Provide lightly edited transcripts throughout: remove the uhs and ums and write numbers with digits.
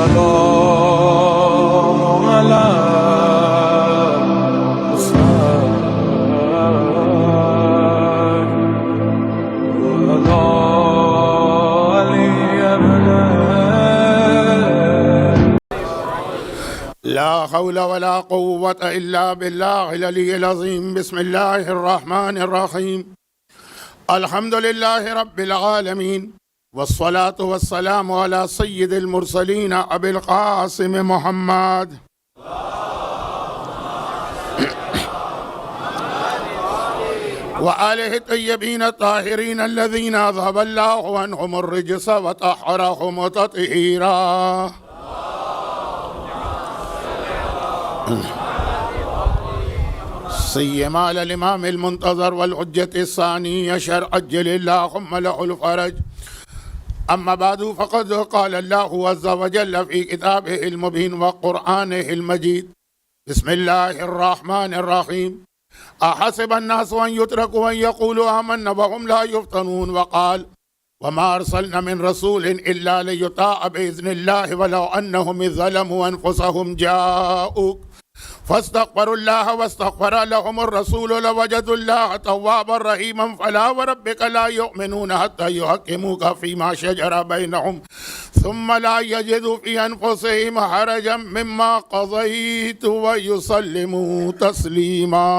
السلام على لا حول ولا قوة إلا بالله العلي العظيم. بسم الله الرحمن الرحيم. الحمد لله رب العالمين، والصلاة والسلام على سيد المرسلين أبي القاسم محمد وآله الطيبين الطاهرين الذين أذهب الله عنهم الرجس وطهرهم تطهيرا. سيما على الإمام المنتظر والحجة الثانية شرع عجل اللهم له الفرج. أما بعد، فقد قال الله عز وجل في كتابه المبين وقرآنه المجيد: بسم الله الرحمن الرحيم. أحسب الناس أن يتركوا أن يقولوا آمنا وهم لا يفتنون. وقال: وما أرسلنا من رسول إلا ليطاع بإذن الله ولو أنهم إذ ظلموا أنفسهم جاءوك فاستغفروا الله واستغفر لهم الرسول لوجدوا الله توابا رحيما. فلا وربك لا يؤمنون حتى يحكموك فيما شجر بينهم ثم لا يجدوا في أنفسهم حرجا مما قضيت ويسلموا تسليما.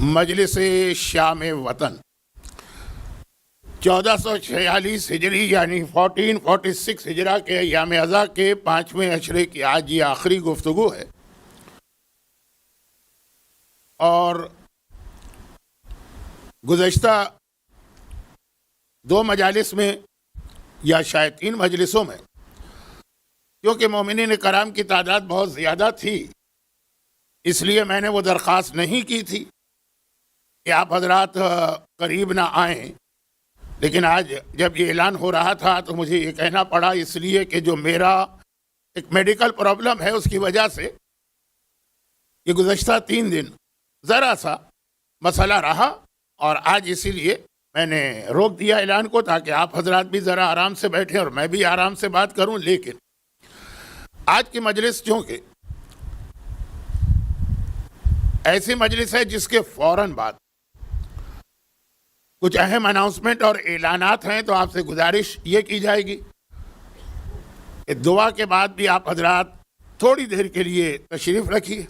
مجلس شام وطن 1446 ہجری یعنی 1446 ہجرہ کے ایام ازاں کے 5ویں عشرے کی آج یہ آخری گفتگو ہے، اور گزشتہ 2 مجالس میں یا شاید 3 مجلسوں میں، کیونکہ مومنین کرام کی تعداد بہت زیادہ تھی، اس لیے میں نے وہ درخواست نہیں کی تھی کہ آپ حضرات قریب نہ آئیں، لیکن آج جب یہ اعلان ہو رہا تھا تو مجھے یہ کہنا پڑا، اس لیے کہ جو میرا ایک میڈیکل پرابلم ہے اس کی وجہ سے یہ گزشتہ 3 دن ذرا سا مسئلہ رہا، اور آج اسی لیے میں نے روک دیا اعلان کو تاکہ آپ حضرات بھی ذرا آرام سے بیٹھیں اور میں بھی آرام سے بات کروں. لیکن آج کی مجلس چونکہ ایسی مجلس ہے جس کے فوراً بعد کچھ اہم اناؤنسمنٹ اور اعلانات ہیں، تو آپ سے گزارش یہ کی جائے گی کہ دعا کے بعد بھی آپ حضرات تھوڑی دیر کے لیے تشریف رکھیے،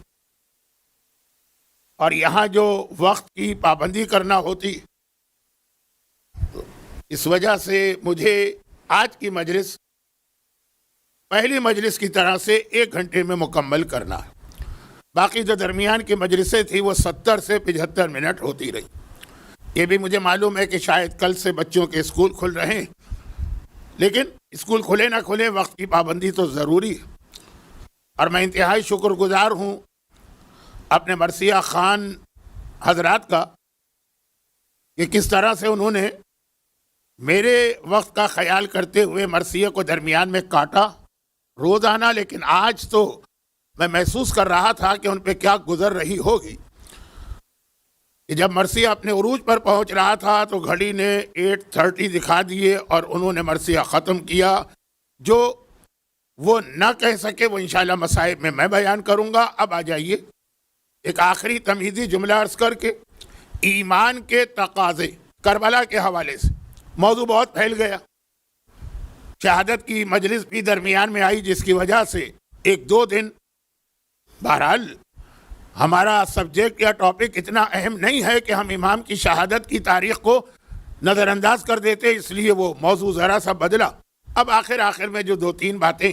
اور یہاں جو وقت کی پابندی کرنا ہوتی، اس وجہ سے مجھے آج کی مجلس پہلی مجلس کی طرح سے 1 گھنٹے میں مکمل کرنا ہے. باقی جو درمیان کی مجلسیں تھیں وہ 70 سے 75 منٹ ہوتی رہی. یہ بھی مجھے معلوم ہے کہ شاید کل سے بچوں کے اسکول کھل رہے ہیں، لیکن اسکول کھلے نہ کھلے وقت کی پابندی تو ضروری ہے. اور میں انتہائی شکر گزار ہوں اپنے مرثیہ خان حضرات کا کہ کس طرح سے انہوں نے میرے وقت کا خیال کرتے ہوئے مرثیہ کو درمیان میں کاٹا روزانہ. لیکن آج تو میں محسوس کر رہا تھا کہ ان پہ کیا گزر رہی ہوگی کہ جب مرثیہ اپنے عروج پر پہنچ رہا تھا تو گھڑی نے 8:30 دکھا دیے اور انہوں نے مرثیہ ختم کیا. جو وہ نہ کہہ سکے وہ انشاءاللہ مصائب میں بیان کروں گا. اب آ جائیے ایک آخری تمہیدی جملہ عرض کر کے ایمان کے تقاضے کربلا کے حوالے سے. موضوع بہت پھیل گیا، شہادت کی مجلس بھی درمیان میں آئی، جس کی وجہ سے 1-2 دن بہرحال ہمارا سبجیکٹ یا ٹاپک اتنا اہم نہیں ہے کہ ہم امام کی شہادت کی تاریخ کو نظر انداز کر دیتے، اس لیے وہ موضوع ذرا سا بدلا. اب آخر میں جو 2-3 باتیں،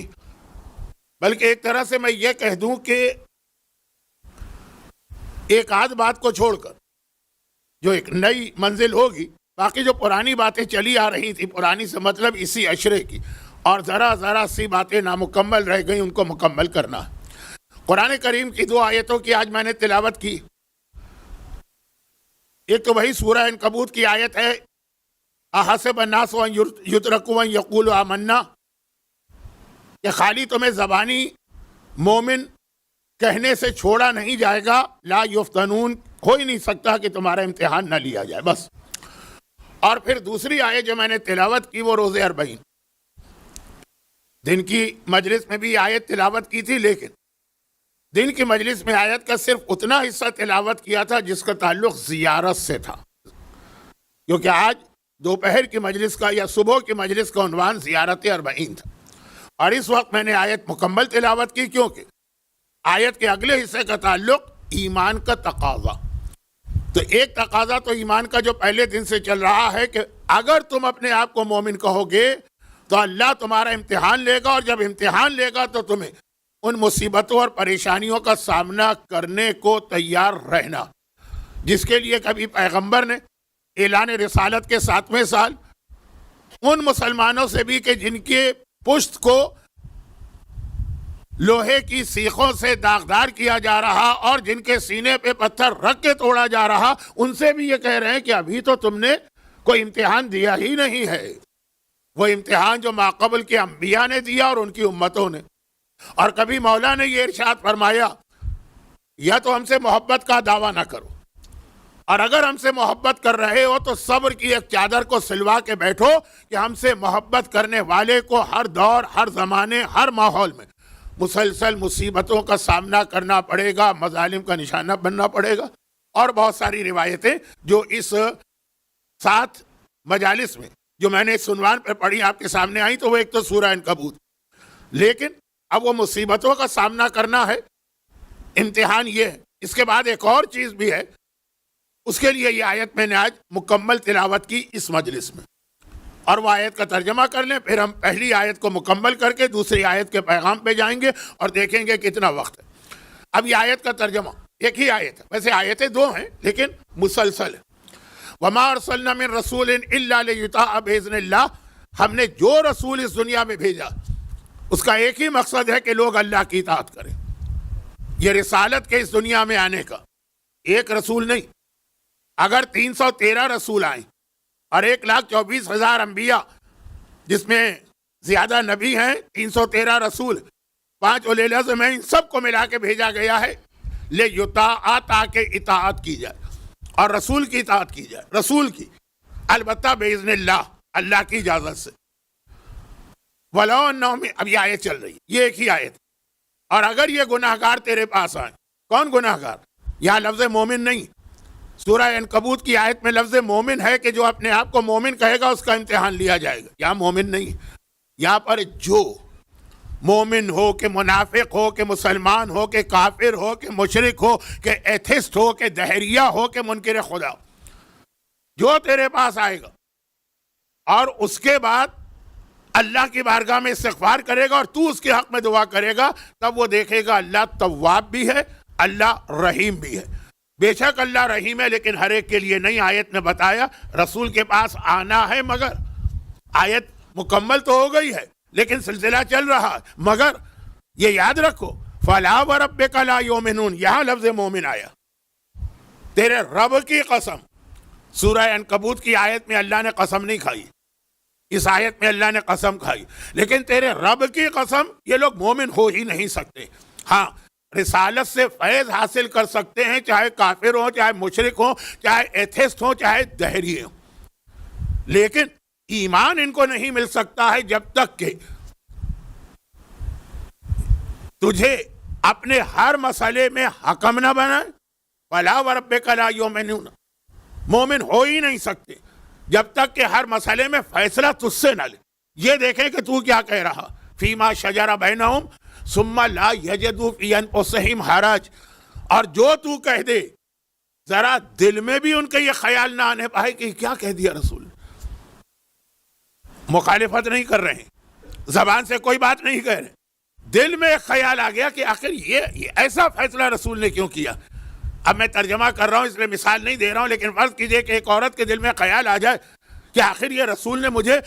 بلکہ ایک طرح سے میں یہ کہہ دوں کہ ایک آدھ بات کو چھوڑ کر جو ایک نئی منزل ہوگی، باقی جو پرانی باتیں چلی آ رہی تھی، پرانی سے مطلب اسی عشرے کی، اور ذرا سی باتیں نامکمل رہ گئیں، ان کو مکمل کرنا ہے. قرآن کریم کی 2 آیتوں کی آج میں نے تلاوت کی. ایک تو وہی سورہ عنکبوت کی آیت ہے، احسب الناس ان یترکوا ان یقولوا آمنا، کہ خالی تمہیں زبانی مومن کہنے سے چھوڑا نہیں جائے گا، لا یفتنون، ہو ہی نہیں سکتا کہ تمہارا امتحان نہ لیا جائے بس. اور پھر دوسری آیت جو میں نے تلاوت کی وہ روزے 40 دن کی مجلس میں بھی آیت تلاوت کی تھی، لیکن دن کی مجلس میں آیت کا صرف اتنا حصہ تلاوت کیا تھا جس کا تعلق زیارت سے تھا، کیونکہ آج دوپہر کی مجلس کا یا صبح کی مجلس کا عنوان زیارت 40 تھا. اور اس وقت میں نے آیت مکمل تلاوت کی کیونکہ آیت کے اگلے حصے کا تعلق ایمان کا تقاضا. تو ایک تقاضا تو ایمان کا جو پہلے دن سے چل رہا ہے کہ اگر تم اپنے آپ کو مومن کہو گے تو اللہ تمہارا امتحان لے گا، اور جب امتحان لے گا تو تمہیں ان مصیبتوں اور پریشانیوں کا سامنا کرنے کو تیار رہنا، جس کے لیے کبھی پیغمبر نے اعلان رسالت کے 7ویں سال ان مسلمانوں سے بھی کہ جن کے پشت کو لوہے کی سیخوں سے داغدار کیا جا رہا اور جن کے سینے پہ پتھر رکھ کے توڑا جا رہا، ان سے بھی یہ کہہ رہے ہیں کہ ابھی تو تم نے کوئی امتحان دیا ہی نہیں ہے، وہ امتحان جو ماقبل کے انبیاء نے دیا اور ان کی امتوں نے. اور کبھی مولا نے یہ ارشاد فرمایا یا تو ہم سے محبت کا دعویٰ نہ کرو، اور اگر ہم سے محبت کر رہے ہو تو صبر کی ایک چادر کو سلوا کے بیٹھو کہ ہم سے محبت کرنے والے کو ہر دور، ہر زمانے، ہر ماحول میں مسلسل مصیبتوں کا سامنا کرنا پڑے گا، مظالم کا نشانہ بننا پڑے گا. اور بہت ساری روایتیں جو اس 7 مجالس میں جو میں نے اس عنوان پہ پڑھی آپ کے سامنے آئی، تو وہ ایک تو سورہ عنکبوت، لیکن اب وہ مصیبتوں کا سامنا کرنا ہے، امتحان یہ ہے. اس کے بعد ایک اور چیز بھی ہے، اس کے لیے یہ آیت میں نے آج مکمل تلاوت کی اس مجلس میں. اور وہ آیت کا ترجمہ کر لیں، پھر ہم پہلی آیت کو مکمل کر کے دوسری آیت کے پیغام پہ جائیں گے اور دیکھیں گے کتنا وقت ہے. اب یہ آیت کا ترجمہ ایک ہی آیت ہے، ویسے آیتیں 2 ہیں لیکن مسلسل ہے. وَمَا أَرْسَلْنَا مِن رَسُولٍ إِلَّا لِيُطَاعَ بِإِذْنِ اللَّهِ، ہم نے جو رسول اس دنیا میں بھیجا اس کا ایک ہی مقصد ہے کہ لوگ اللہ کی اطاعت کریں. یہ رسالت کے اس دنیا میں آنے کا ایک رسول نہیں، اگر 313 رسول آئیں اور 1,24,000 انبیاء جس میں زیادہ نبی ہیں، 313 رسول، 5 اولي العزم ہیں، ان سب کو ملا کے بھیجا گیا ہے لِيُطَاعَ، تاکہ اطاعت کی جائے اور رسول کی اطاعت کی جائے، رسول کی، البتہ بِإِذْنِ اللَّهِ، اللہ کی اجازت سے. وَلَوْ أَنَّهُمْ، اب یہ آیت چل رہی، یہ ایک ہی آیت. اور اگر یہ گناہگار تیرے پاس آئیں، کون گناہگار؟ یہاں لفظ مومن نہیں، سورہ عنکبوت کی آیت میں لفظ مومن ہے کہ جو اپنے آپ کو مومن کہے گا اس کا امتحان لیا جائے گا. یہاں مومن نہیں، یہاں پر جو مومن ہو کہ منافق ہو کہ مسلمان ہو کہ کافر ہو کہ مشرک ہو کہ ایتھسٹ ہو کہ دہریہ ہو کہ منکر خدا، جو تیرے پاس آئے گا اور اس کے بعد اللہ کی بارگاہ میں استغفار کرے گا اور تو اس کے حق میں دعا کرے گا، تب وہ دیکھے گا اللہ تواب بھی ہے، اللہ رحیم بھی ہے. بے شک اللہ رحیم ہے، لیکن ہر ایک کے لیے نہیں. آیت نے بتایا رسول کے پاس آنا ہے، مگر آیت مکمل تو ہو گئی ہے لیکن سلسلہ چل رہا ہے. مگر یہ یاد رکھو فَلَا وَرَبِّكَ لَا يُؤْمِنُونَ، یہاں لفظ مومن آیا. تیرے رب کی قسم، سورہ عنکبوت کی آیت میں اللہ نے قسم نہیں کھائی، اس آیت میں اللہ نے قسم کھائی، لیکن تیرے رب کی قسم یہ لوگ مومن ہو ہی نہیں سکتے. ہاں رسالت سے فیض حاصل کر سکتے ہیں، چاہے کافر ہوں، چاہے مشرک ہوں، چاہے ایتھسٹ ہوں، چاہے دہری ہوں، لیکن ایمان ان کو نہیں مل سکتا ہے جب تک کہ تجھے اپنے ہر مسئلے میں حکم نہ بنائے. فَلَا وَرَبِّكَ لَا يُؤْمِنُونَ، مومن ہو ہی نہیں سکتے جب تک کہ ہر مسئلے میں فیصلہ تجھ سے نہ لے. یہ دیکھیں کہ تو کیا کہہ رہا، فِيمَا شَجَرَ بَيْنَهُمْ ثُمَّ لَا يَجِدُوا فِي أَنفُسِهِمْ حَرَجًا، اور جو تو کہہ دے ذرا دل میں بھی ان کے یہ خیال نہ آنے پائے کہ کیا کہہ دیا رسول. مخالفت نہیں کر رہے ہیں، زبان سے کوئی بات نہیں کہہ رہے، دل میں ایک خیال آ گیا کہ آخر یہ ایسا فیصلہ رسول نے کیوں کیا. اب میں ترجمہ کر رہا ہوں اس لیے مثال نہیں دے رہا ہوں، لیکن فرض کیجئے کہ ایک عورت کے دل میں خیال آ جائے کہ آخر یہ رسول نے مجھے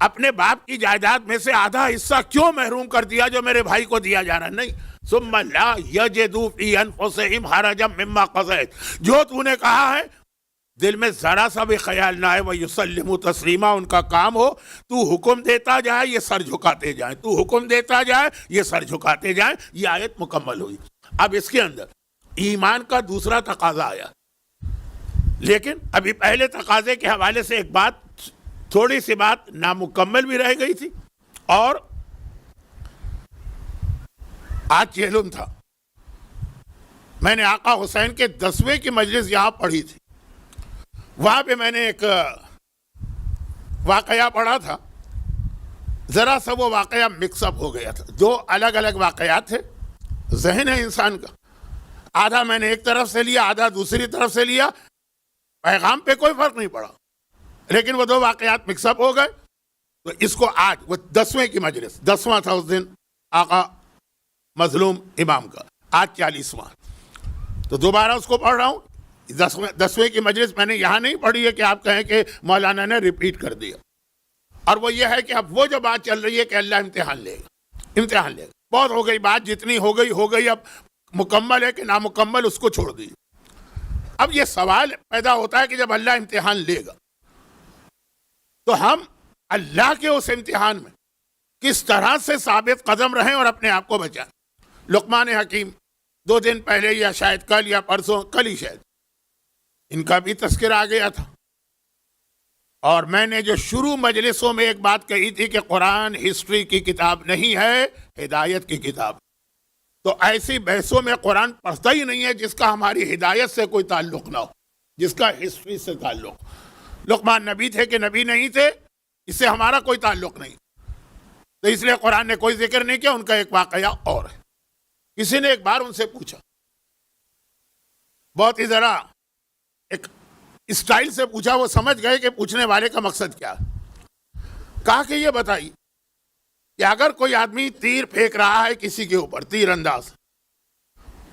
اپنے باپ کی جائیداد میں سے آدھا حصہ کیوں محروم کر دیا جو میرے بھائی کو دیا جا رہا. نہیں، ثم لا یجدوا فی انفسہم حرجا مما قضیت، جو تو نے کہا ہے دل میں ذرا سا بھی خیال نہ آئے. ویسلموا تسلیما، ان کا کام ہو تو حکم دیتا جائے یہ سر جھکاتے جائیں، تو حکم دیتا جائے یہ سر جھکاتے جائیں. یہ آیت مکمل ہوئی. اب اس کے اندر ایمان کا دوسرا تقاضا آیا لیکن ابھی پہلے تقاضے کے حوالے سے ایک بات، تھوڑی سی بات نامکمل بھی رہ گئی تھی، اور آج چیلم تھا۔ میں نے آقا حسین کے 10ویں کی مجلس یہاں پڑھی تھی، وہاں پہ میں نے ایک واقعہ پڑھا تھا، ذرا سا وہ واقعہ مکس اپ ہو گیا تھا، دو الگ الگ واقعات تھے۔ ذہن ہے انسان کا، آدھا میں نے ایک طرف سے لیا، آدھا دوسری طرف سے لیا، پیغام پہ کوئی فرق نہیں پڑا، لیکن وہ دو واقعات مکس اپ ہو گئے۔ تو اس کو آج وہ 10ویں کی مجلس، 10واں تھا اس دن آقا مظلوم امام کا، آج 40واں، تو دوبارہ اس کو پڑھ رہا ہوں۔ 10ویں کی مجلس میں نے یہاں نہیں پڑھی ہے کہ آپ کہیں کہ مولانا نے ریپیٹ کر دیا، اور وہ یہ ہے کہ اب وہ جو بات چل رہی ہے کہ اللہ امتحان لے گا، امتحان لے گا، بہت ہو گئی بات، جتنی ہو گئی، اب مکمل ہے کہ نامکمل اس کو چھوڑ دی۔ اب یہ سوال پیدا ہوتا ہے کہ جب اللہ امتحان لے گا تو ہم اللہ کے اس امتحان میں کس طرح سے ثابت قدم رہیں اور اپنے آپ کو بچائیں۔ لقمان حکیم 2 دن پہلے یا شاید کل یا پرسوں، کل ہی شاید، ان کا بھی تذکرہ آ گیا تھا، اور میں نے جو شروع مجلسوں میں ایک بات کہی تھی کہ قرآن ہسٹری کی کتاب نہیں ہے، ہدایت کی کتاب۔ تو ایسی بحثوں میں قرآن پڑھتا ہی نہیں ہے جس کا ہماری ہدایت سے کوئی تعلق نہ ہو، جس کا ہسٹری سے تعلق۔ لقمان نبی تھے کہ نبی نہیں تھے، اس سے ہمارا کوئی تعلق نہیں، تو اس لیے قرآن نے کوئی ذکر نہیں کیا۔ ان کا ایک واقعہ اور ہے، کسی نے ایک بار ان سے پوچھا، بہت ہی ذرا ایک اسٹائل سے پوچھا، وہ سمجھ گئے کہ پوچھنے والے کا مقصد کیا ہے۔ کہا کہ یہ بتائیے کہ اگر کوئی آدمی تیر پھینک رہا ہے کسی کے اوپر، تیر انداز،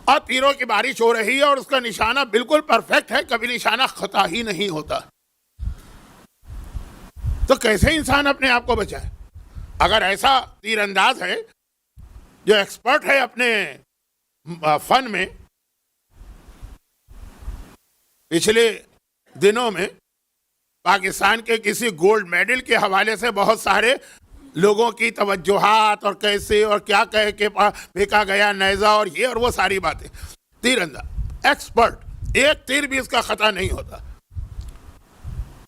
اور تیروں کی بارش ہو رہی ہے اور اس کا نشانہ بالکل پرفیکٹ ہے، کبھی نشانہ خطا ہی نہیں ہوتا، تو کیسے انسان اپنے آپ کو بچائے؟ اگر ایسا تیر انداز ہے جو ایکسپرٹ ہے اپنے فن میں، پچھلے دنوں میں پاکستان کے کسی گولڈ میڈل کے حوالے سے بہت سارے لوگوں کی توجہات اور کیسے اور کیا کہہ کے پھینکا گیا نیزہ اور یہ اور وہ ساری باتیں، تیر انداز ایکسپرٹ، ایک تیر بھی اس کا خطا نہیں ہوتا۔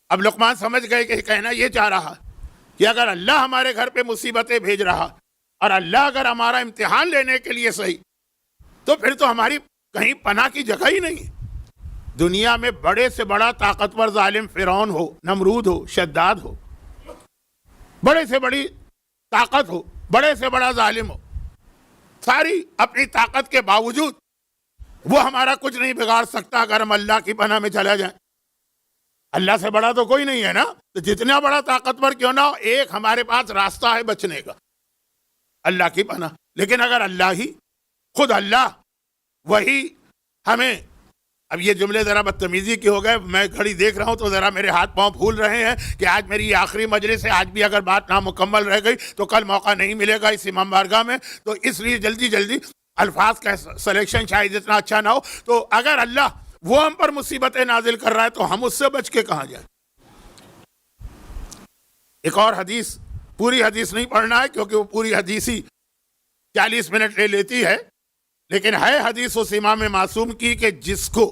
اب لقمان سمجھ گئے کہ کہنا یہ چاہ رہا کہ اگر اللہ ہمارے گھر پہ مصیبتیں بھیج رہا اور اللہ اگر ہمارا امتحان لینے کے لیے صحیح، تو پھر تو ہماری کہیں پناہ کی جگہ ہی نہیں۔ دنیا میں بڑے سے بڑا طاقتور ظالم فرعون ہو، نمرود ہو، شداد ہو، بڑے سے بڑی طاقت ہو، بڑے سے بڑا ظالم ہو، ساری اپنی طاقت کے باوجود وہ ہمارا کچھ نہیں بگاڑ سکتا اگر ہم اللہ کی پناہ میں چلا جائیں۔ اللہ سے بڑا تو کوئی نہیں ہے نا، تو جتنا بڑا طاقتور کیوں نہ ہو، ایک ہمارے پاس راستہ ہے بچنے کا، اللہ کی پناہ۔ لیکن اگر اللہ ہی، خود اللہ وہی ہمیں، اب یہ جملے ذرا بدتمیزی کے ہو گئے، میں گھڑی دیکھ رہا ہوں تو ذرا میرے ہاتھ پاؤں پھول رہے ہیں کہ آج میری یہ آخری مجلس ہے، آج بھی اگر بات نامکمل رہ گئی تو کل موقع نہیں ملے گا اس امام بارگاہ میں، تو اس لیے جلدی الفاظ کا سلیکشن شاید اتنا اچھا نہ ہو۔ تو اگر اللہ وہ ہم پر مصیبتیں نازل کر رہا ہے تو ہم اس سے بچ کے کہاں جائیں؟ ایک اور حدیث، پوری حدیث نہیں پڑھنا ہے کیونکہ وہ پوری حدیث ہی 40 منٹ لے لیتی ہے، لیکن ہے حدیث اس امام معصوم کی کہ جس کو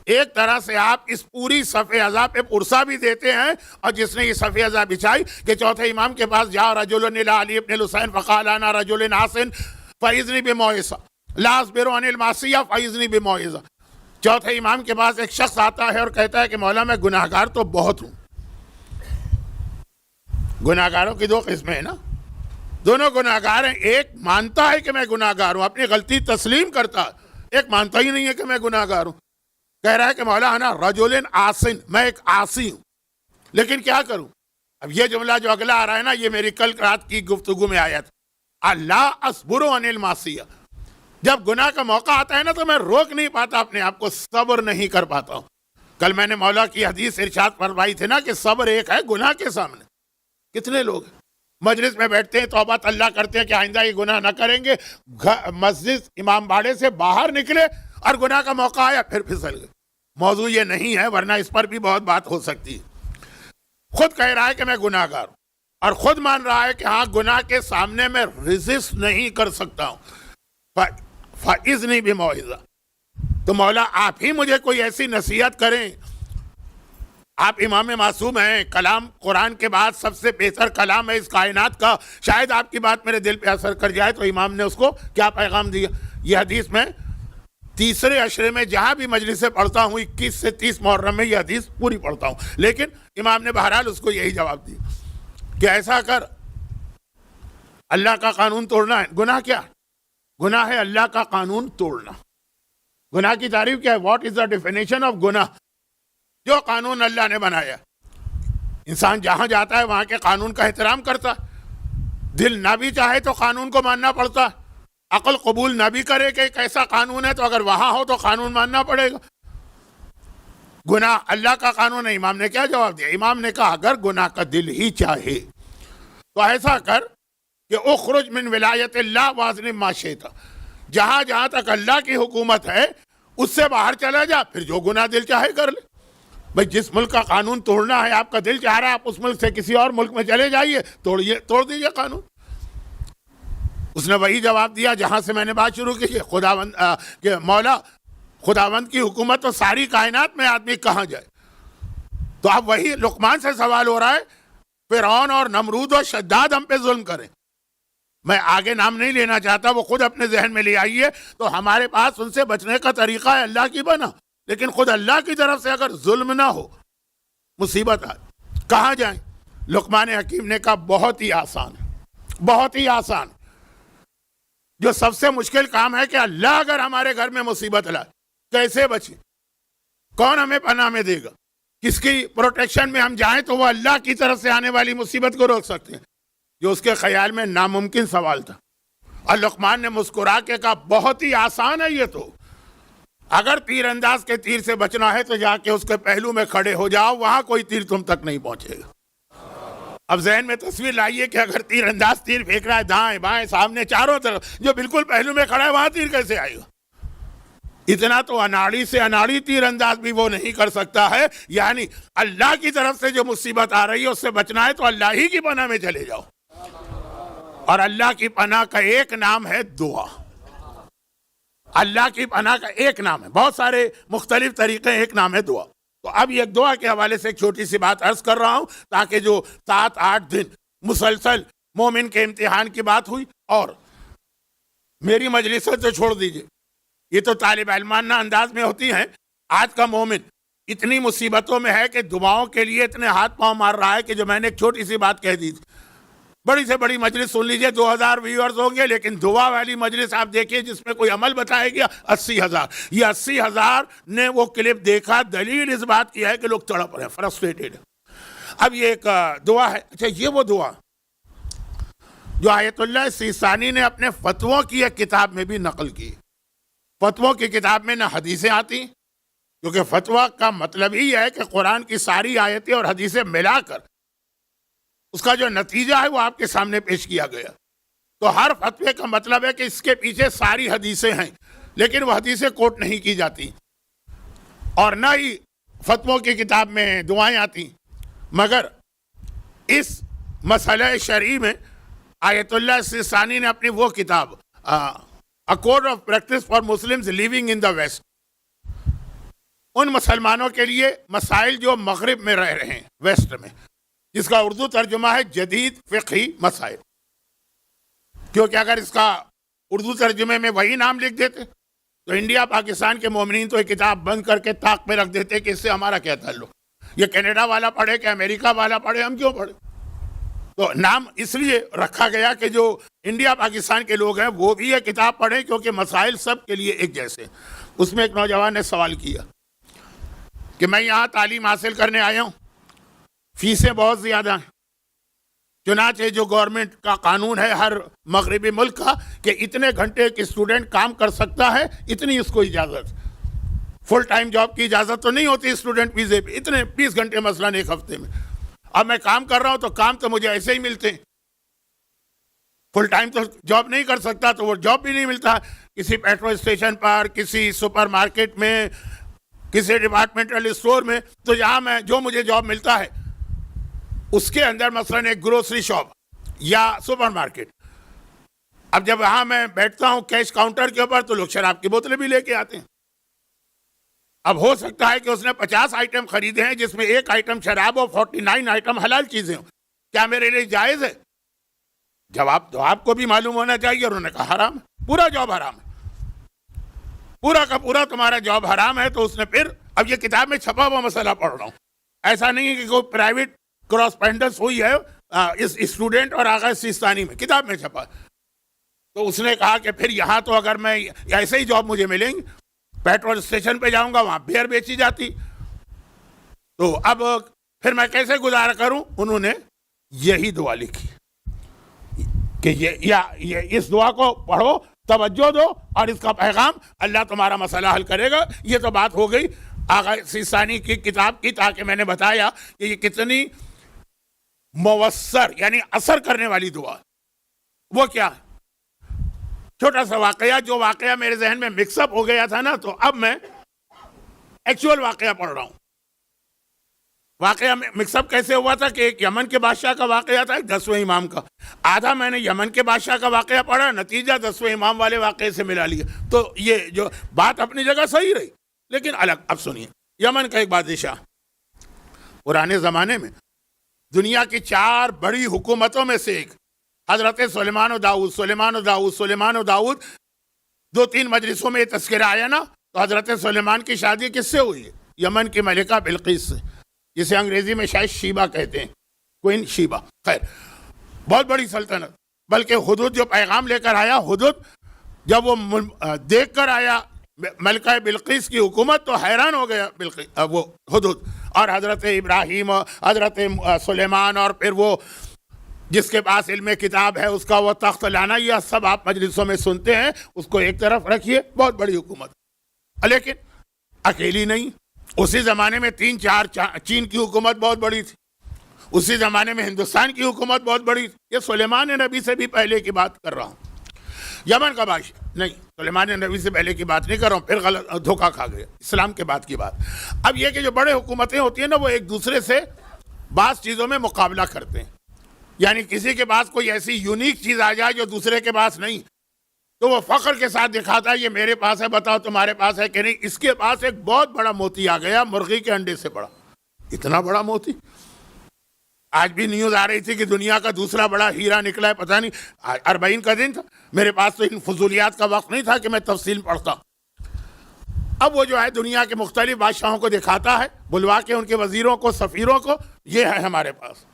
ایک طرح سے آپ اس پوری صف ازا پہ پرسا بھی دیتے ہیں، اور جس نے یہ صف ازا بچھائی کہ چوتھے امام کے پاس جا رجل الى علی ابن الحسین فقال انا رجل عاصٍ فاعذنی بموعظہ لا اصبر عن المعصیہ فاعذنی بموعظہ۔ چوتھے امام کے پاس ایک شخص آتا ہے اور کہتا ہے کہ مولا میں گناہگار تو بہت ہوں۔ گناہگاروں کی 2 قسمیں ہیں نا، دونوں گناہگار ہیں، ایک مانتا ہے کہ میں گناہگار ہوں، اپنی غلطی تسلیم کرتا ہے، ایک مانتا ہی نہیں ہے کہ میں گناہگار ہوں، کہہ رہا ہے کہ مولا انا رجل عاصٍ، میں ایک عاصی ہوں، لیکن کیا کروں؟ اب یہ جملہ جو اگلا آ رہا ہے نا، یہ میری کل رات کی گفتگو میں آیا تھا، لا اصبر عن المعصیہ۔ جب گناہ کا موقع آتا ہے نا تو میں روک نہیں پاتا اپنے آپ کو، صبر نہیں کر پاتا ہوں۔ کل میں نے مولا کی حدیث ارشاد فرمائی تھی نا کہ صبر ایک ہے گناہ کے سامنے۔ کتنے لوگ مجلس میں بیٹھتے ہیں، توبہ اللہ کرتے ہیں کہ آئندہ یہ گناہ نہ کریں گے، مسجد امام باڑے سے باہر نکلے اور گناہ کا موقع آیا پھر پھسل گئے۔ موضوع یہ نہیں ہے، ورنہ اس پر بھی بہت بات ہو سکتی ہے۔ خود کہہ رہا ہے کہ میں گناہ گار ہوں، اور خود مان رہا ہے کہ ہاں گناہ کے سامنے میں ریزسٹ نہیں کر سکتا ہوں، فَإِذْنِي بِمَوْعِظَةٍ، تو مولا آپ ہی مجھے کوئی ایسی نصیحت کریں. آپ امام معصوم ہیں, کلام قرآن کے بعد سب سے بہتر کلام ہے اس کائنات کا, شاید آپ کی بات میرے دل پہ اثر کر جائے. تو امام نے اس کو کیا پیغام دیا؟ یہ حدیث میں تیسرے عشرے میں جہاں بھی مجلس سے پڑھتا ہوں, 21 سے 30 محرم میں یہ حدیث پوری پڑھتا ہوں, لیکن امام نے بہرحال اس کو یہی جواب دیا کہ ایسا کر, اللہ کا قانون توڑنا ہے. گناہ کیا؟ گناہ ہے اللہ کا قانون توڑنا. گناہ کی تعریف کیا ہے؟ What is the definition of گناہ؟ جو قانون اللہ نے بنایا. انسان جہاں جاتا ہے وہاں کے قانون کا احترام کرتا, دل نہ بھی چاہے تو قانون کو ماننا پڑتا, عقل قبول نہ بھی کرے کہ ایک ایسا قانون ہے تو اگر وہاں ہو تو قانون ماننا پڑے گا. گناہ اللہ کا قانون ہے. امام نے کیا جواب دیا؟ امام نے کہا اگر گناہ کا دل ہی چاہے تو ایسا کر کہ اخرج من ولایت اللہ واظلم ما شئت, جہاں جہاں تک اللہ کی حکومت ہے اس سے باہر چلا جا, پھر جو گناہ دل چاہے کر لے. بھئی جس ملک کا قانون توڑنا ہے, آپ کا دل چاہ رہا ہے آپ اس ملک سے کسی اور ملک میں چلے جائیے, توڑ دیجئے قانون. اس نے وہی جواب دیا جہاں سے میں نے بات شروع کی, کہ مولا خداوند کی حکومت تو ساری کائنات میں, آدمی کہاں جائے. تو اب وہی لقمان سے سوال ہو رہا ہے, فرعون اور نمرود اور شداد ہم پہ ظلم کریں. میں آگے نام نہیں لینا چاہتا, وہ خود اپنے ذہن میں لے آئیے. تو ہمارے پاس ان سے بچنے کا طریقہ ہے اللہ کی بنا, لیکن خود اللہ کی طرف سے اگر ظلم نہ ہو, مصیبت آئے, کہاں جائیں؟ لقمان حکیم نے کہا بہت ہی آسان ہے, بہت ہی آسان. جو سب سے مشکل کام ہے کہ اللہ اگر ہمارے گھر میں مصیبت لائے کیسے بچیں؟ کون ہمیں پناہ میں دے گا؟ کس کی پروٹیکشن میں ہم جائیں تو وہ اللہ کی طرف سے آنے والی مصیبت کو روک سکتے ہیں, جو اس کے خیال میں ناممکن سوال تھا. اور لقمان نے مسکرا کے کہا بہت ہی آسان ہے یہ تو. اگر تیر انداز کے تیر سے بچنا ہے تو جا کے اس کے پہلو میں کھڑے ہو جاؤ, وہاں کوئی تیر تم تک نہیں پہنچے گا. اب ذہن میں تصویر لائیے کہ اگر تیر انداز تیر پھینک رہا ہے دائیں بائیں سامنے چاروں طرف, جو بالکل پہلو میں کھڑا ہے وہاں تیر کیسے آئے گا؟ اتنا تو اناڑی سے اناڑی تیر انداز بھی وہ نہیں کر سکتا ہے. یعنی اللہ کی طرف سے جو مصیبت آ رہی ہے اس سے بچنا ہے تو اللہ ہی کی پناہ میں چلے جاؤ. اور اللہ کی پناہ کا ایک نام ہے دعا. اللہ کی پناہ کا ایک نام ہے, بہت سارے مختلف طریقے, ایک نام ہے دعا. تو اب یہ دعا کے حوالے سے ایک چھوٹی سی بات عرض کر رہا ہوں تاکہ جو 7-8 دن مسلسل مومن کے امتحان کی بات ہوئی, اور میری مجلسیں تو چھوڑ دیجئے, یہ تو طالب علمانہ انداز میں ہوتی ہیں. آج کا مومن اتنی مصیبتوں میں ہے کہ دعاؤں کے لیے اتنے ہاتھ پاؤں مار رہا ہے کہ جو میں نے ایک چھوٹی سی بات کہہ دی تھی, بڑی سے بڑی مجلس سن لیجئے 2000 ویورز ہوں گے, لیکن دعا والی مجلس آپ دیکھیے جس میں کوئی عمل بتائے گیا 80,000. یہ 80,000 نے وہ کلپ دیکھا, دلیل اس بات کی ہے کہ لوگ تڑپ رہے ہیں, فرسٹریٹڈ. اب یہ ایک دعا ہے. اچھا, یہ وہ دعا جو آیت اللہ سیستانی نے اپنے فتووں کی ایک کتاب میں بھی نقل کی. فتووں کی کتاب میں نہ حدیثیں آتی, کیونکہ فتویٰ کا مطلب ہی ہے کہ قرآن کی ساری آیتیں اور حدیثیں ملا کر اس کا جو نتیجہ ہے وہ آپ کے سامنے پیش کیا گیا. تو ہر فتوے کا مطلب ہے کہ اس کے پیچھے ساری حدیثیں ہیں, لیکن وہ حدیثیں کوٹ نہیں کی جاتی, اور نہ ہی فتووں کی کتاب میں دعائیں آتی. مگر اس مسئلہ شرعی میں آیت اللہ سیستانی نے اپنی وہ کتاب A Code of Practice for Muslims Living in the West, ان مسلمانوں کے لیے مسائل جو مغرب میں رہ رہے ہیں, ویسٹ میں, جس کا اردو ترجمہ ہے جدید فقہی مسائل. کیونکہ اگر اس کا اردو ترجمے میں وہی نام لکھ دیتے تو انڈیا پاکستان کے مومنین تو یہ کتاب بند کر کے طاق پہ رکھ دیتے کہ اس سے ہمارا کیا تعلق, یہ کینیڈا والا پڑھے کہ امریکہ والا پڑھے, ہم کیوں پڑھے. تو نام اس لیے رکھا گیا کہ جو انڈیا پاکستان کے لوگ ہیں وہ بھی یہ کتاب پڑھیں, کیونکہ مسائل سب کے لیے ایک جیسے. اس میں ایک نوجوان نے سوال کیا کہ میں یہاں تعلیم حاصل کرنے آیا ہوں, فیسیں بہت زیادہ ہیں, چنانچہ جو گورنمنٹ کا قانون ہے ہر مغربی ملک کا کہ اتنے گھنٹے ایک اسٹوڈنٹ کام کر سکتا ہے, اتنی اس کو اجازت. فل ٹائم جاب کی اجازت تو نہیں ہوتی اسٹوڈنٹ ویزے پہ, اتنے 20 گھنٹے مثلاً ایک ہفتے میں. اب میں کام کر رہا ہوں تو کام تو مجھے ایسے ہی ملتے ہیں, فل ٹائم تو جاب نہیں کر سکتا تو وہ جاب بھی نہیں ملتا. کسی پیٹرول اسٹیشن پر, کسی سپر مارکیٹ میں, کسی ڈپارٹمنٹل اسٹور میں, تو یہاں میں جو مجھے جاب ملتا ہے اس کے اندر مثلاً ایک گروسری شاپ یا سپر مارکیٹ. اب جب وہاں میں بیٹھتا ہوں کیش کاؤنٹر کے اوپر تو لوگ شراب کی بوتلیں بھی لے کے آتے ہیں, اب ہو سکتا ہے کہ اس نے 50 آئٹم خریدے ہیں جس میں ایک آئٹم شراب ہو، 49 آئٹم حلال چیزیں ہوں، کیا میرے لیے جائز ہے؟ جواب تو آپ کو بھی معلوم ہونا چاہیے. اور انہوں نے کہا حرام ہے، پورا جاب حرام ہے، پورا کا پورا تمہارا جاب حرام ہے. تو اس نے پھر، اب یہ کتاب میں چھپا ہوا مسئلہ پڑھ رہا ہوں، ایسا نہیں ہے کہ کوئی پرائیویٹ کراسپینڈنس ہوئی ہے اس اسٹوڈنٹ اور آغا سیستانی میں، کتاب میں چھپا. تو اس نے کہا کہ پھر یہاں تو اگر میں ایسے ہی جاب مجھے ملیں گی، پیٹرول اسٹیشن پہ جاؤں گا وہاں بیئر بیچی جاتی، تو اب پھر میں کیسے گزارا کروں؟ انہوں نے یہی دعا لکھی کہ یہ اس دعا کو پڑھو، توجہ دو، اور اس کا پیغام اللہ تمہارا مسئلہ حل کرے گا. یہ تو بات ہو گئی آغا سیستانی کی کتاب کی، تاکہ میں نے بتایا کہ یہ کتنی مؤثر یعنی اثر کرنے والی دعا. وہ کیا؟ چھوٹا سا واقعہ، جو واقعہ میرے ذہن میں مکس اپ ہو گیا تھا نا، تو اب میں ایکچوئل واقعہ پڑھ رہا ہوں. واقعہ مکس اپ کیسے ہوا تھا کہ ایک یمن کے بادشاہ کا واقعہ تھا، ایک 10ویں امام کا. آدھا میں نے یمن کے بادشاہ کا واقعہ پڑھا، نتیجہ 10ویں امام والے واقعے سے ملا لیا. تو یہ جو بات اپنی جگہ صحیح رہی لیکن الگ. اب سنیے، یمن کا ایک بادشاہ پرانے زمانے میں دنیا کی 4 بڑی حکومتوں میں سے ایک، حضرت سلیمان و داؤد 2-3 مجلسوں میں یہ تذکرہ آیا نا. تو حضرت سلیمان کی شادی کس سے ہوئی ہے؟ یمن کی ملکہ بلقیس سے، جسے انگریزی میں شاید شیبہ کہتے ہیں، کوئن شیبہ. خیر، بہت بڑی سلطنت. بلکہ حدود جو پیغام لے کر آیا، حدود جب وہ دیکھ کر آیا ملکہ بلقیس کی حکومت، تو حیران ہو گیا وہ حدود. اور حضرت ابراہیم، حضرت سلیمان، اور پھر وہ جس کے پاس علم کتاب ہے اس کا وہ تخت لانا، یہ سب آپ مجلسوں میں سنتے ہیں. اس کو ایک طرف رکھیے، بہت بڑی حکومت. لیکن اکیلی نہیں، اسی زمانے میں 3-4 چین کی حکومت بہت بڑی تھی، اسی زمانے میں ہندوستان کی حکومت بہت بڑی تھی. یہ سلیمان نبی سے بھی پہلے کی بات کر رہا ہوں، یمن کا بادشاہ نہیں، سلیمان نبی سے پہلے کی بات نہیں کر رہا ہوں، پھر غلط دھوکہ کھا گیا، اسلام کے بعد کی بات. اب یہ کہ جو بڑے حکومتیں ہوتی ہیں نا، وہ ایک دوسرے سے بعض چیزوں میں مقابلہ کرتے ہیں. یعنی کسی کے پاس کوئی ایسی یونیک چیز آ جائے جو دوسرے کے پاس نہیں، تو وہ فخر کے ساتھ دکھاتا ہے یہ میرے پاس ہے، بتاؤ تمہارے پاس ہے کہ نہیں. اس کے پاس ایک بہت بڑا موتی آ گیا، مرغی کے انڈے سے بڑا. اتنا بڑا موتی. آج بھی نیوز آ رہی تھی کہ دنیا کا دوسرا بڑا ہیرا نکلا ہے، پتہ نہیں 40 کا دن تھا. میرے پاس تو ان فضولیات کا وقت نہیں تھا کہ میں تفصیل پڑھتا. اب وہ جو ہے دنیا کے مختلف بادشاہوں کو دکھاتا ہے، بلوا کے ان کے وزیروں کو، سفیروں کو، یہ ہے ہمارے پاس.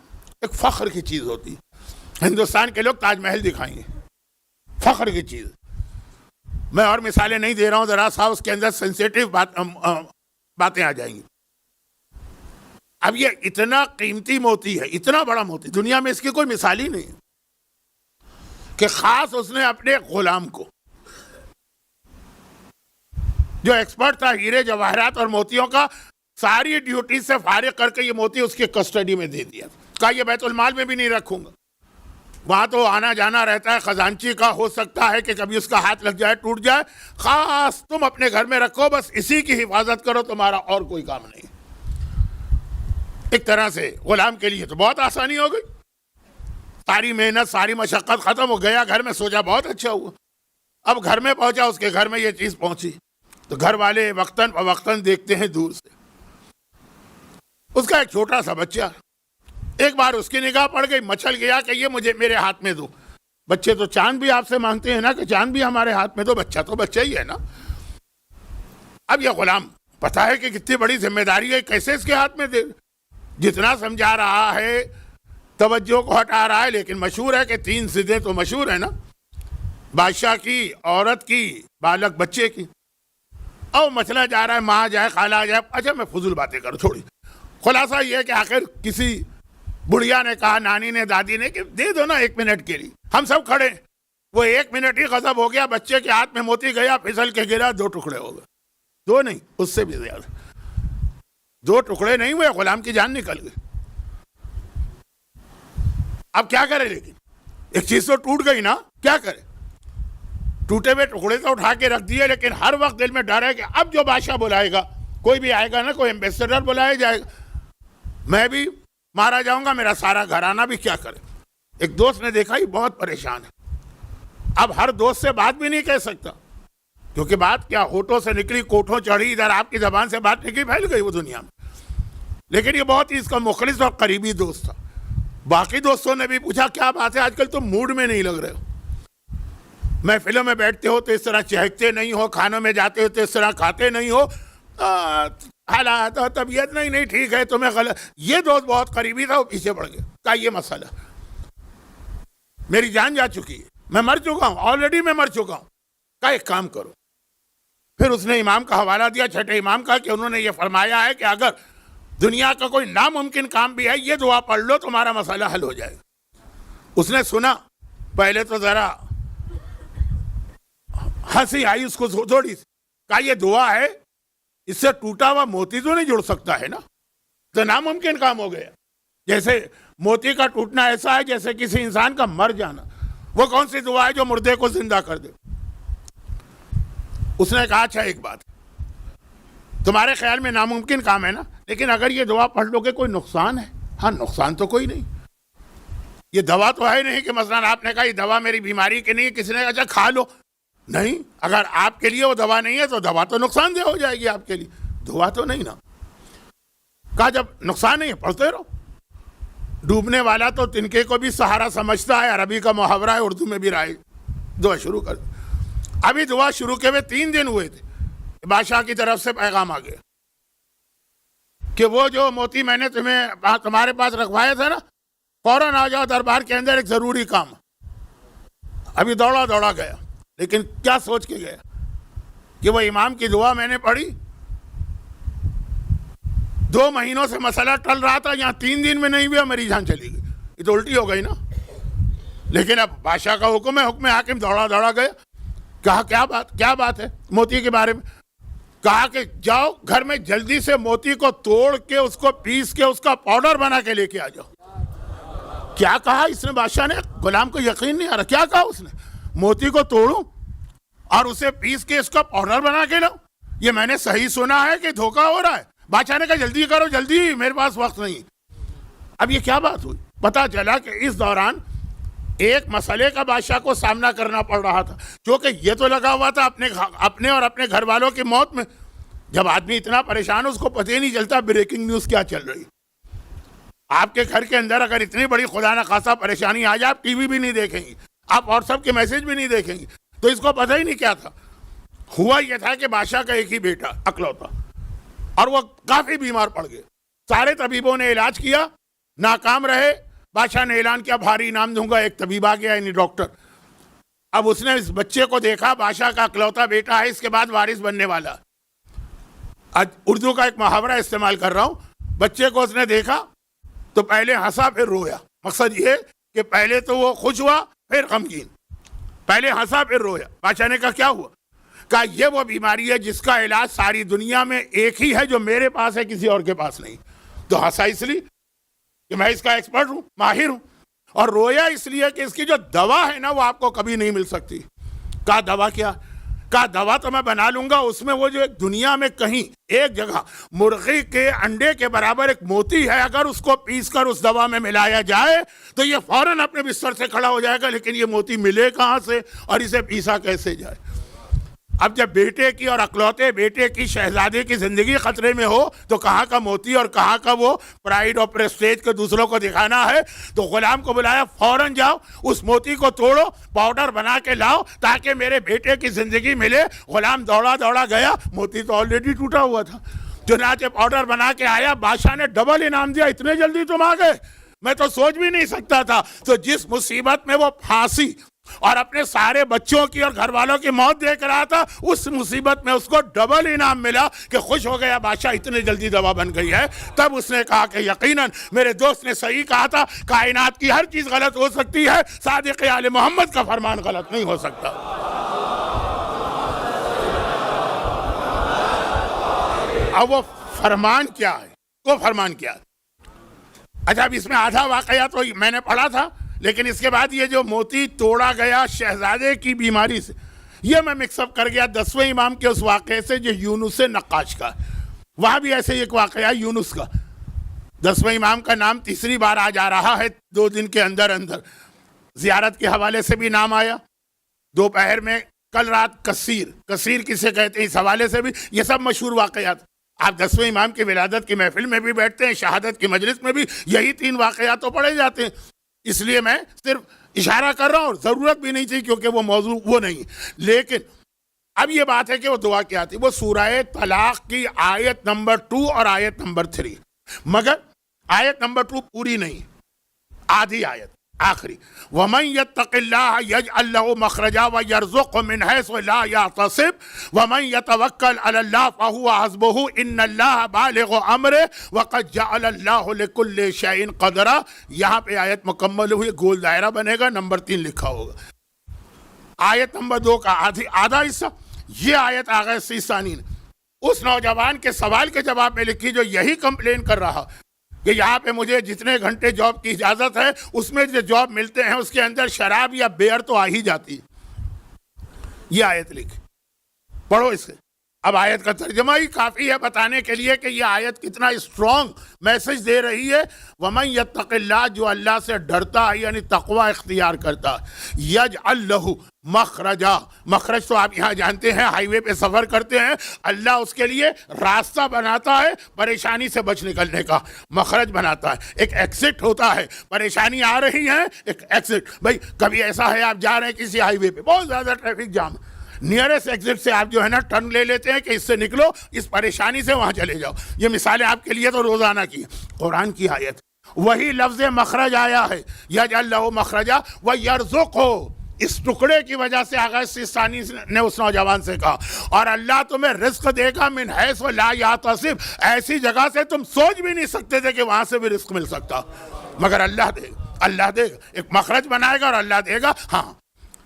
ایک فخر کی چیز ہوتی ہے. ہندوستان کے لوگ تاج محل دکھائیں گے، فخر کی چیز. میں اور مثالیں نہیں دے رہا ہوں، ذرا سا اس کے اندر سینسیٹیو باتیں آ جائیں گی. اب یہ اتنا قیمتی موتی ہے، اتنا بڑا موتی، دنیا میں اس کی کوئی مثال ہی نہیں کہ خاص اس نے اپنے غلام کو، جو ایکسپرٹ تھا ہیرے جواہرات اور موتیوں کا، ساری ڈیوٹی سے فارغ کر کے یہ موتی اس کے کسٹڈی میں دے دیا. کہا یہ بیت المال میں بھی نہیں رکھوں گا، وہاں تو آنا جانا رہتا ہے خزانچی کا، ہو سکتا ہے کہ کبھی اس کا ہاتھ لگ جائے، ٹوٹ جائے، خاص تم اپنے گھر میں رکھو، بس اسی کی حفاظت کرو، تمہارا اور کوئی کام نہیں. ایک طرح سے غلام کے لیے تو بہت آسانی ہو گئی، ساری محنت، ساری مشقت ختم ہو گیا. گھر میں سوچا بہت اچھا ہوا. اب گھر میں پہنچا، اس کے گھر میں یہ چیز پہنچی، تو گھر والے وقتاً فوقتاً دیکھتے ہیں دور سے. اس کا ایک چھوٹا سا بچہ، ایک بار اس کی نگاہ پڑ گئی، مچل گیا کہ یہ مجھے میرے ہاتھ میں دو. بچے تو چاند بھی آپ سے مانگتے ہیں نا کہ چاند بھی ہمارے ہاتھ میں دو. بچہ تو بچہ ہی ہے نا. اب یہ غلام پتا ہے کہ کتنی بڑی ذمہ داری ہے، کیسے اس کے ہاتھ میں دے. جتنا سمجھا رہا ہے، توجہ کو ہٹا رہا ہے، لیکن مشہور ہے کہ 3 ضدیں تو مشہور ہیں نا، بادشاہ کی، عورت کی، بالغ بچے کی. اور مچلا جا رہا ہے، ماں جائے، خالہ جائے. اچھا میں فضول باتیں کروں تھوڑی. خلاصہ یہ ہے کہ آخر کسی بڑھیا نے کہا، نانی نے، دادی نے، کہ دے دو نا 1 منٹ کے لیے. ہم سب کھڑے، وہ 1 منٹ ہی غضب ہو گیا. بچے کے ہاتھ میں موتی گیا، پھسل کے گرا، 2 ٹکڑے ہو گئے. 2 نہیں، اس سے بھی زیادہ. 2 ٹکڑے نہیں ہوئے، غلام کی جان نکل گئی. اب کیا کرے؟ لیکن ایک چیز تو ٹوٹ گئی نا، کیا کرے؟ ٹوٹے ہوئے ٹکڑے تو اٹھا کے رکھ دیے، لیکن ہر وقت دل میں ڈر ہے کہ اب جو بادشاہ بلائے گا، کوئی بھی آئے گا نا، کوئی ایمبیسڈر بلایا جائے گا، میں بھی مارا جاؤں گا، میرا سارا گھرانہ بھی. کیا کرے؟ ایک دوست نے دیکھا یہ بہت پریشان ہے، اب ہر دوست سے بات بھی نہیں کہہ سکتا. کیونکہ بات کیا ہونٹوں سے نکلی کوٹھوں چڑھی, ادھر آپ کی زبان سے بات نکلی, پھیل گئی وہ دنیا میں. لیکن یہ بہت ہی اس کا مخلص اور قریبی دوست تھا. باقی دوستوں نے بھی پوچھا کیا بات ہے, آج کل تم موڈ میں نہیں لگ رہے ہو, محفلوں میں بیٹھتے ہو تو اس طرح چہکتے نہیں ہو, کھانوں میں جاتے ہو تو اس طرح کھاتے نہیں ہو, حالات طبیعت نہیں ٹھیک ہے, تمہیں غلط. یہ دوست بہت قریبی تھا, وہ پیچھے پڑ گیا. کہا یہ مسئلہ, میری جان جا چکی ہے, میں مر چکا ہوں, آلریڈی میں مر چکا ہوں. کہا ایک کام کرو. پھر اس نے امام کا حوالہ دیا, چھٹے امام کا, کہ انہوں نے یہ فرمایا ہے کہ اگر دنیا کا کوئی ناممکن کام بھی ہے, یہ دعا پڑھ لو, تمہارا مسئلہ حل ہو جائے گا. اس نے سنا, پہلے تو ذرا ہنسی آئی اس کو تھوڑی سی. کہا یہ دعا ہے, اس سے ٹوٹا ہوا موتی تو نہیں جڑ سکتا ہے نا, تو ناممکن کام ہو گیا. جیسے موتی کا ٹوٹنا ایسا ہے جیسے کسی انسان کا مر جانا. وہ کون سی دعا ہے جو مردے کو زندہ کر دے؟ اس نے کہا اچھا ایک بات, تمہارے خیال میں ناممکن کام ہے نا, لیکن اگر یہ دعا پڑھ لو گے کوئی نقصان ہے؟ ہاں نقصان تو کوئی نہیں, یہ دوا تو ہے نہیں کہ مثلا آپ نے کہا یہ دوا میری بیماری کی نہیں ہے, کسی نے کہا اچھا کھا لو. نہیں, اگر آپ کے لیے وہ دوا نہیں ہے تو دوا تو نقصان دہ ہو جائے گی آپ کے لیے, دعا تو نہیں نا. کہا جب نقصان نہیں ہے پڑھتے رہو. ڈوبنے والا تو تنکے کو بھی سہارا سمجھتا ہے, عربی کا محاورہ ہے, اردو میں بھی رائے. دعا شروع کر. ابھی دعا شروع کے ہوئے 3 دن ہوئے تھے, بادشاہ کی طرف سے پیغام آ گیا کہ وہ جو موتی میں نے تمہارے پاس رکھوایا تھا نا, فوراً آ جاؤ دربار کے اندر, ایک ضروری کام. ابھی دوڑا گیا, لیکن کیا سوچ کے گیا کہ وہ امام کی دعا میں نے پڑھی, 2 مہینوں سے مسئلہ ٹل رہا تھا, یہاں 3 دن میں نہیں ہوا, میری جان چلی گئی. یہ تو الٹی ہو گئی نا. لیکن اب بادشاہ کا حکم ہے, حکم حاکم. دوڑا گیا. کہا کیا بات ہے موتی کے بارے میں؟ کہا کہ جاؤ گھر میں جلدی سے موتی کو توڑ کے, اس کو پیس کے, اس کا پاؤڈر بنا کے لے کے آ جاؤ. کیا کہا اس نے بادشاہ نے؟ غلام کو یقین نہیں آ رہا. کیا کہا اس نے؟ موتی کو توڑوں اور اسے پیس کے اس کا پاؤڈر بنا کے لاؤ؟ یہ میں نے صحیح سنا ہے کہ دھوکہ ہو رہا ہے؟ بادشاہ نے کہا جلدی کرو, جلدی, میرے پاس وقت نہیں. اب یہ کیا بات ہوئی؟ پتا چلا کہ اس دوران ایک مسئلے کا بادشاہ کو سامنا کرنا پڑ رہا تھا, کیونکہ یہ تو لگا ہوا تھا اپنے اور اپنے گھر والوں کی موت میں. جب آدمی اتنا پریشان ہو, اس کو پتہ ہی نہیں چلتا بریکنگ نیوز کیا چل رہی. آپ کے گھر کے اندر اگر اتنی بڑی خدا نخواستہ پریشانی آ جائے, آپ ٹی وی بھی نہیں دیکھیں گے, آپ واٹس ایپ کے میسج بھی نہیں دیکھیں گے. تو اس کو پتہ ہی نہیں کیا تھا. ہوا یہ تھا کہ بادشاہ کا ایک ہی بیٹا اکلوتا, اور وہ کافی بیمار پڑ گئے. سارے طبیبوں نے علاج کیا, ناکام رہے. بادشاہ نے اعلان کیا بھاری انعام دوں گا. ایک طبیب آ گیا, یعنی ڈاکٹر. اب اس نے اس بچے کو دیکھا, بادشاہ کا اکلوتا بیٹا ہے, اس کے بعد وارث بننے والا. آج اردو کا ایک محاورہ استعمال کر رہا ہوں. بچے کو اس نے دیکھا تو پہلے ہنسا پھر رویا. مقصد یہ کہ پہلے تو وہ خوش ہوا پھر غمگین, پہلے ہنسا پھر رویا. بادشاہ نے کہا کیا ہوا؟ کہا یہ وہ بیماری ہے جس کا علاج ساری دنیا میں ایک ہی ہے, جو میرے پاس ہے, کسی اور کے پاس نہیں. تو ہنسا اس لیے کہ میں اس کا ایکسپرٹ ہوں, ماہر ہوں, اور رویا اس لیے کہ اس کی جو دوا ہے نا وہ آپ کو کبھی نہیں مل سکتی. کہا دوا کیا؟ کہا دوا تو میں بنا لوں گا. اس میں وہ جو ایک دنیا میں کہیں ایک جگہ مرغی کے انڈے کے برابر ایک موتی ہے, اگر اس کو پیس کر اس دوا میں ملایا جائے تو یہ فوراً اپنے بستر سے کھڑا ہو جائے گا. لیکن یہ موتی ملے کہاں سے اور اسے پیسا کیسے جائے؟ اب جب بیٹے کی اور اکلوتے بیٹے کی, شہزادے کی زندگی خطرے میں ہو تو کہاں کا موتی اور کہاں کا وہ پرائیڈ اور پریسٹیج کو دوسروں کو دکھانا ہے. تو غلام کو بلایا, فوراً جاؤ اس موتی کو توڑو, پاؤڈر بنا کے لاؤ تاکہ میرے بیٹے کی زندگی ملے. غلام دوڑا گیا, موتی تو آلریڈی ٹوٹا ہوا تھا. چنانچہ پاؤڈر بنا کے آیا. بادشاہ نے ڈبل انعام دیا. اتنے جلدی تم آ گئے, میں تو سوچ بھی نہیں سکتا تھا. تو جس مصیبت میں وہ پھانسی اور اپنے سارے بچوں کی اور گھر والوں کی موت دیکھ رہا تھا, اس مصیبت میں اس کو ڈبل انعام ملا کہ خوش ہو گیا بادشاہ, اتنے جلدی دوا بن گئی ہے. تب اس نے کہا کہ یقیناً میرے دوست نے صحیح کہا تھا, کائنات کی ہر چیز غلط ہو سکتی ہے, صادق آل محمد کا فرمان غلط نہیں ہو سکتا. اب وہ فرمان کیا ہے؟ وہ فرمان کیا ہے؟ اچھا, اب اس میں آدھا واقعہ تو میں نے پڑھا تھا, لیکن اس کے بعد یہ جو موتی توڑا گیا شہزادے کی بیماری سے, یہ میں مکس اپ کر گیا 10ویں امام کے اس واقعے سے جو یونس نقاش کا. وہاں بھی ایسے ایک واقعہ یونس کا. 10ویں امام کا نام تیسری بار آ جا رہا ہے 2 دن کے اندر. زیارت کے حوالے سے بھی نام آیا, دوپہر میں کل رات کثیر کسے کہتے ہیں، اس حوالے سے بھی یہ سب مشہور واقعات، آپ 10ویں امام کی ولادت کی محفل میں بھی بیٹھتے ہیں، شہادت کی مجلس میں بھی یہی 3 واقعات تو پڑھے جاتے ہیں. اس لیے میں صرف اشارہ کر رہا ہوں، اور ضرورت بھی نہیں تھی کیونکہ وہ موضوع وہ نہیں. لیکن اب یہ بات ہے کہ وہ دعا کیا تھی، وہ سورہ طلاق کی آیت نمبر 2 اور آیت نمبر 3، مگر آیت نمبر 2 پوری نہیں، آدھی آیت آخری. وَمَن يَتَّقِ اللَّهَ يَجْعَل لَّهُ مَخْرَجًا وَيَرْزُقْهُ مِنْ حَيْثُ لَا يَحْتَسِبُ وَمَن يَتَوَكَّلْ عَلَى اللَّهِ فَهُوَ حَسْبُهُ إِنَّ اللَّهَ بَالِغُ أَمْرِهِ وَقَدْ جَعَلَ اللَّهُ لِكُلِّ شَيْءٍ قَدْرًا. یہاں پہ آیت مکمل ہوئی، گول دائرہ بنے گا، نمبر 3 لکھا ہوگا. آیت نمبر 2 کا آدھا حصہ، یہ آیت آ گئے سیسانین، اس نوجوان کے سوال کے جواب میں لکھی جو یہی کمپلین کر رہا کہ یہاں پہ مجھے جتنے گھنٹے جاب کی اجازت ہے اس میں جو جاب ملتے ہیں اس کے اندر شراب یا بیئر تو آ ہی جاتی ہے. یہ آیت لکھی، پڑھو اس سے. اب آیت کا ترجمہ ہی کافی ہے بتانے کے لیے کہ یہ آیت کتنا اسٹرانگ میسج دے رہی ہے. وَمَن يَتَّقِ اللَّهَ، جو اللہ سے ڈرتا ہے یعنی تقوی اختیار کرتا ہے، يَجْعَل لَّهُ مخرجا، مخرج تو آپ یہاں جانتے ہیں، ہائی وے پہ سفر کرتے ہیں، اللہ اس کے لیے راستہ بناتا ہے پریشانی سے بچ نکلنے کا، مخرج بناتا ہے، ایک ایکسٹ ہوتا ہے. پریشانی آ رہی ہے، ایک ایکسٹ. بھائی کبھی ایسا ہے آپ جا رہے ہیں کسی ہائی وے پہ، بہت زیادہ ٹریفک جام، نیئرسٹ ایگزٹ سے آپ جو ہے نا ٹرن لے لیتے ہیں کہ اس سے نکلو، اس پریشانی سے وہاں چلے جاؤ. یہ مثالیں آپ کے لیے تو روزانہ کی. قرآن کی آیت وہی لفظ مخرج آیا ہے، یجعل لہ مخرجا ویرزقہ. اس ٹکڑے کی وجہ سے آغاز سیستانی نے اس نوجوان سے کہا، اور اللہ تمہیں رزق دے گا من حیث لا یحتسب، ایسی جگہ سے تم سوچ بھی نہیں سکتے تھے کہ وہاں سے بھی رزق مل سکتا، مگر اللہ دے گا. اللہ دے گا، ایک مخرج بنائے گا اور اللہ دے گا. ہاں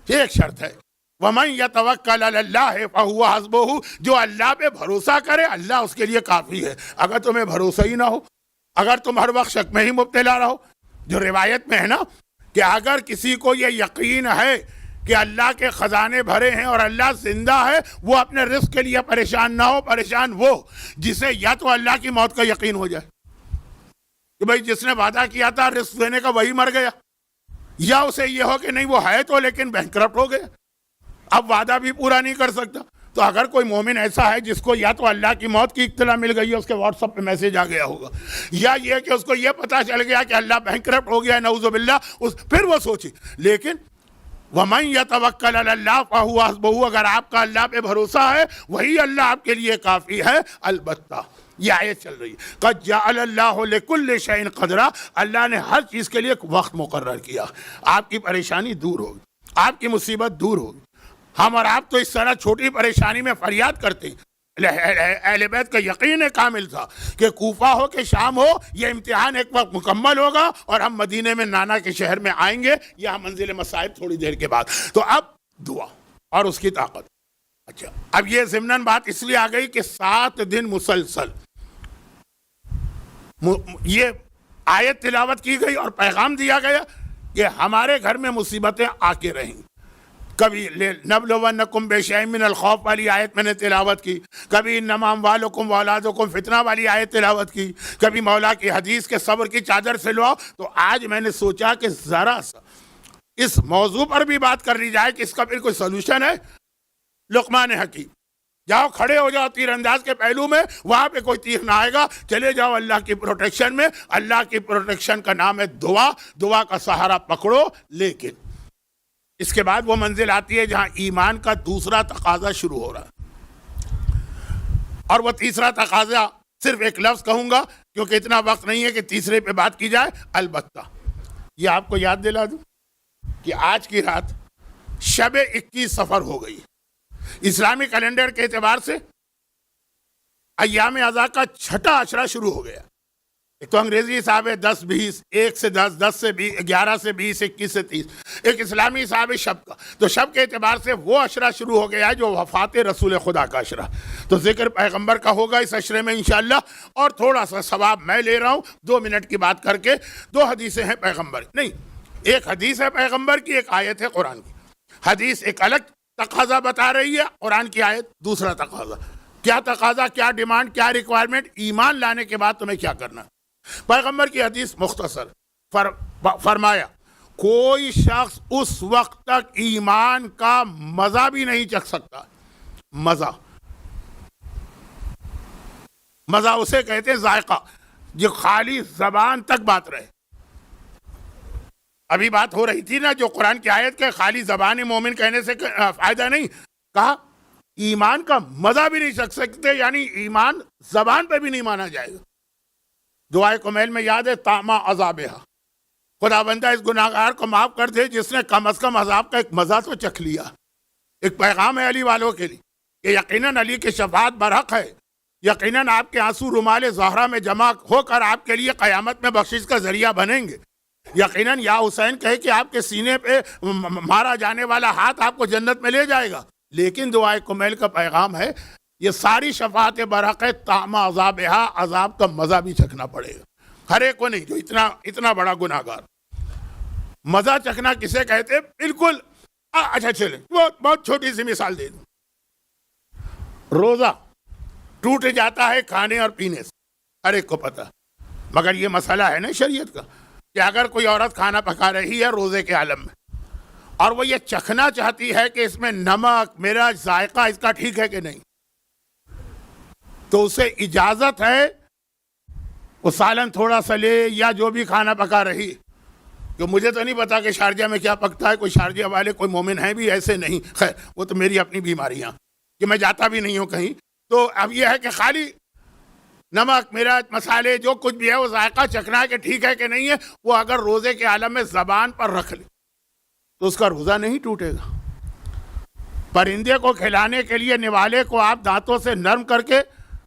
یہ ایک شرط ہے، وَمَن يَتَوَكَّلْ عَلَى اللَّهِ فَهُوَ حَسْبُهُ، جو اللہ پہ بھروسہ کرے اللہ اس کے لیے کافی ہے. اگر تمہیں بھروسہ ہی نہ ہو، اگر تم ہر وقت شک میں ہی مبتلا رہو، جو روایت میں ہے نا کہ اگر کسی کو یہ یقین ہے کہ اللہ کے خزانے بھرے ہیں اور اللہ زندہ ہے، وہ اپنے رزق کے لیے پریشان نہ ہو. پریشان وہ جسے یا تو اللہ کی موت کا یقین ہو جائے کہ بھئی جس نے وعدہ کیا تھا رزق دینے کا وہی مر گیا، یا اسے یہ ہو کہ نہیں وہ ہے تو لیکن بینکرپٹ ہو گیا، اب وعدہ بھی پورا نہیں کر سکتا. تو اگر کوئی مومن ایسا ہے جس کو یا تو اللہ کی موت کی اطلاع مل گئی ہے، اس کے واٹس ایپ پہ میسج آ گیا ہوگا، یا یہ کہ اس کو یہ پتا چل گیا کہ اللہ بینکرپٹ ہو گیا ہے نعوذ باللہ، پھر وہ سوچے. لیکن وَمَن يَتَوَكَّلْ عَلَى اللَّهِ فَهُوَ حَسْبُهُ، اگر آپ کا اللہ پہ بھروسہ ہے وہی اللہ آپ کے لیے کافی ہے. البتہ یہ آیت چل رہی ہے قَدْ جَعَلَ اللَّهُ لِكُلِّ شَيْءٍ قَدْرًا، اللہ نے ہر چیز کے لیے ایک وقت مقرر کیا. آپ کی پریشانی دور ہوگی، آپ کی مصیبت دور ہوگی. ہم اور آپ تو اس طرح چھوٹی پریشانی میں فریاد کرتے ہیں. اہل بیت کا یقین کامل تھا کہ کوفہ ہو کہ شام ہو، یہ امتحان ایک وقت مکمل ہوگا اور ہم مدینے میں نانا کے شہر میں آئیں گے، یہاں منزل مصائب تھوڑی دیر کے بعد. تو اب دعا اور اس کی طاقت. اچھا اب یہ ضمناً بات اس لیے آ گئی کہ 7 دن مسلسل یہ آیت تلاوت کی گئی اور پیغام دیا گیا کہ ہمارے گھر میں مصیبتیں آ کے رہیں گی. کبھی نبلونکم بشیء من الخوف والی آیت میں نے تلاوت کی، کبھی انما اموالکم واولادکم فتنہ والی آیت تلاوت کی، کبھی مولا کی حدیث کے صبر کی چادر سے لو. تو آج میں نے سوچا کہ ذرا سا اس موضوع پر بھی بات کر لی جائے کہ اس کا پھر کوئی سلوشن ہے. لقمان حکیم، جاؤ کھڑے ہو جاؤ تیر انداز کے پہلو میں، وہاں پہ کوئی تیر نہ آئے گا، چلے جاؤ اللہ کی پروٹیکشن میں. اللہ کی پروٹیکشن کا نام ہے دعا، دعا کا سہارا پکڑو. لیکن اس کے بعد وہ منزل آتی ہے جہاں ایمان کا دوسرا تقاضا شروع ہو رہا ہے، اور وہ تیسرا تقاضا صرف ایک لفظ کہوں گا کیونکہ اتنا وقت نہیں ہے کہ تیسرے پہ بات کی جائے. البتہ یہ آپ کو یاد دلا دوں کہ آج کی رات شب 21 صفر ہو گئی. اسلامی کیلنڈر کے اعتبار سے ایام اعضاء کا 6واں عشرہ شروع ہو گیا. ایک تو انگریزی حساب ہے 10-20، 1 سے 10، 10 سے 20، 11 سے 20، 21 سے 30. ایک اسلامی حساب ہے شب کا. تو شب کے اعتبار سے وہ عشرہ شروع ہو گیا ہے جو وفات رسول خدا کا عشرہ. تو ذکر پیغمبر کا ہوگا اس عشرے میں انشاءاللہ، اور تھوڑا سا ثواب میں لے رہا ہوں 2 منٹ کی بات کر کے. 2 حدیثیں ہیں پیغمبر، نہیں ایک حدیث ہے پیغمبر کی، ایک آیت ہے قرآن کی. حدیث ایک الگ تقاضا بتا رہی ہے، قرآن کی آیت دوسرا تقاضا. کیا تقاضا، کیا ڈیمانڈ، کیا ریکوائرمنٹ؟ ایمان لانے کے بعد تمہیں کیا کرنا. پیغمبر کی حدیث مختصر فرمایا کوئی شخص اس وقت تک ایمان کا مزہ بھی نہیں چکھ سکتا. مزہ اسے کہتے ہیں ذائقہ جو خالی زبان تک بات رہے. ابھی بات ہو رہی تھی نا جو قرآن کی آیت کے خالی زبان مومن کہنے سے فائدہ نہیں, کہا ایمان کا مزہ بھی نہیں چکھ سکتے, یعنی ایمان زبان پہ بھی نہیں مانا جائے گا. دعائے کمیل میں یاد ہے طعمہ عذابہا, خدا بندہ اس گناہگار کو معاف کر دے جس نے کم از کم عذاب کا ایک مزہ تو چکھ لیا. ایک پیغام ہے علی والوں کے لیے کہ یقیناً علی کی شفاعت برحق ہے, یقیناً آپ کے آنسو رومال زہرا میں جمع ہو کر آپ کے لیے قیامت میں بخشش کا ذریعہ بنیں گے. یقیناً یا حسین کہے کہ آپ کے سینے پہ مارا جانے والا ہاتھ آپ کو جنت میں لے جائے گا. لیکن دعائے کمیل کا پیغام ہے یہ ساری شفاعت برحق ہے, طعمہ عذابہا, عذاب کا مزہ بھی چکھنا پڑے گا. ہر ایک کو نہیں جو اتنا بڑا گناہگار. مزہ چکھنا کسے کہتے؟ بالکل اچھا چلیں بہت چھوٹی سی مثال دے دوں. روزہ ٹوٹ جاتا ہے کھانے اور پینے سے, ہر ایک کو پتا, مگر یہ مسئلہ ہے نا شریعت کا کہ اگر کوئی عورت کھانا پکا رہی ہے روزے کے عالم میں اور وہ یہ چکھنا چاہتی ہے کہ اس میں نمک مرچ ذائقہ اس کا ٹھیک ہے کہ نہیں, تو اسے اجازت ہے وہ سالن تھوڑا سا لے یا جو بھی کھانا پکا رہی. کہ مجھے تو نہیں پتا کہ شارجہ میں کیا پکتا ہے, کوئی شارجہ والے کوئی مومن ہیں بھی ایسے نہیں, خیر وہ تو میری اپنی بیماریاں کہ میں جاتا بھی نہیں ہوں کہیں. تو اب یہ ہے کہ خالی نمک مرچ مسالے جو کچھ بھی ہے وہ ذائقہ چکھنا ہے کہ ٹھیک ہے کہ نہیں ہے, وہ اگر روزے کے عالم میں زبان پر رکھ لے تو اس کا روزہ نہیں ٹوٹے گا. پرندے کو کھلانے کے لیے نوالے کو آپ دانتوں سے نرم کر کے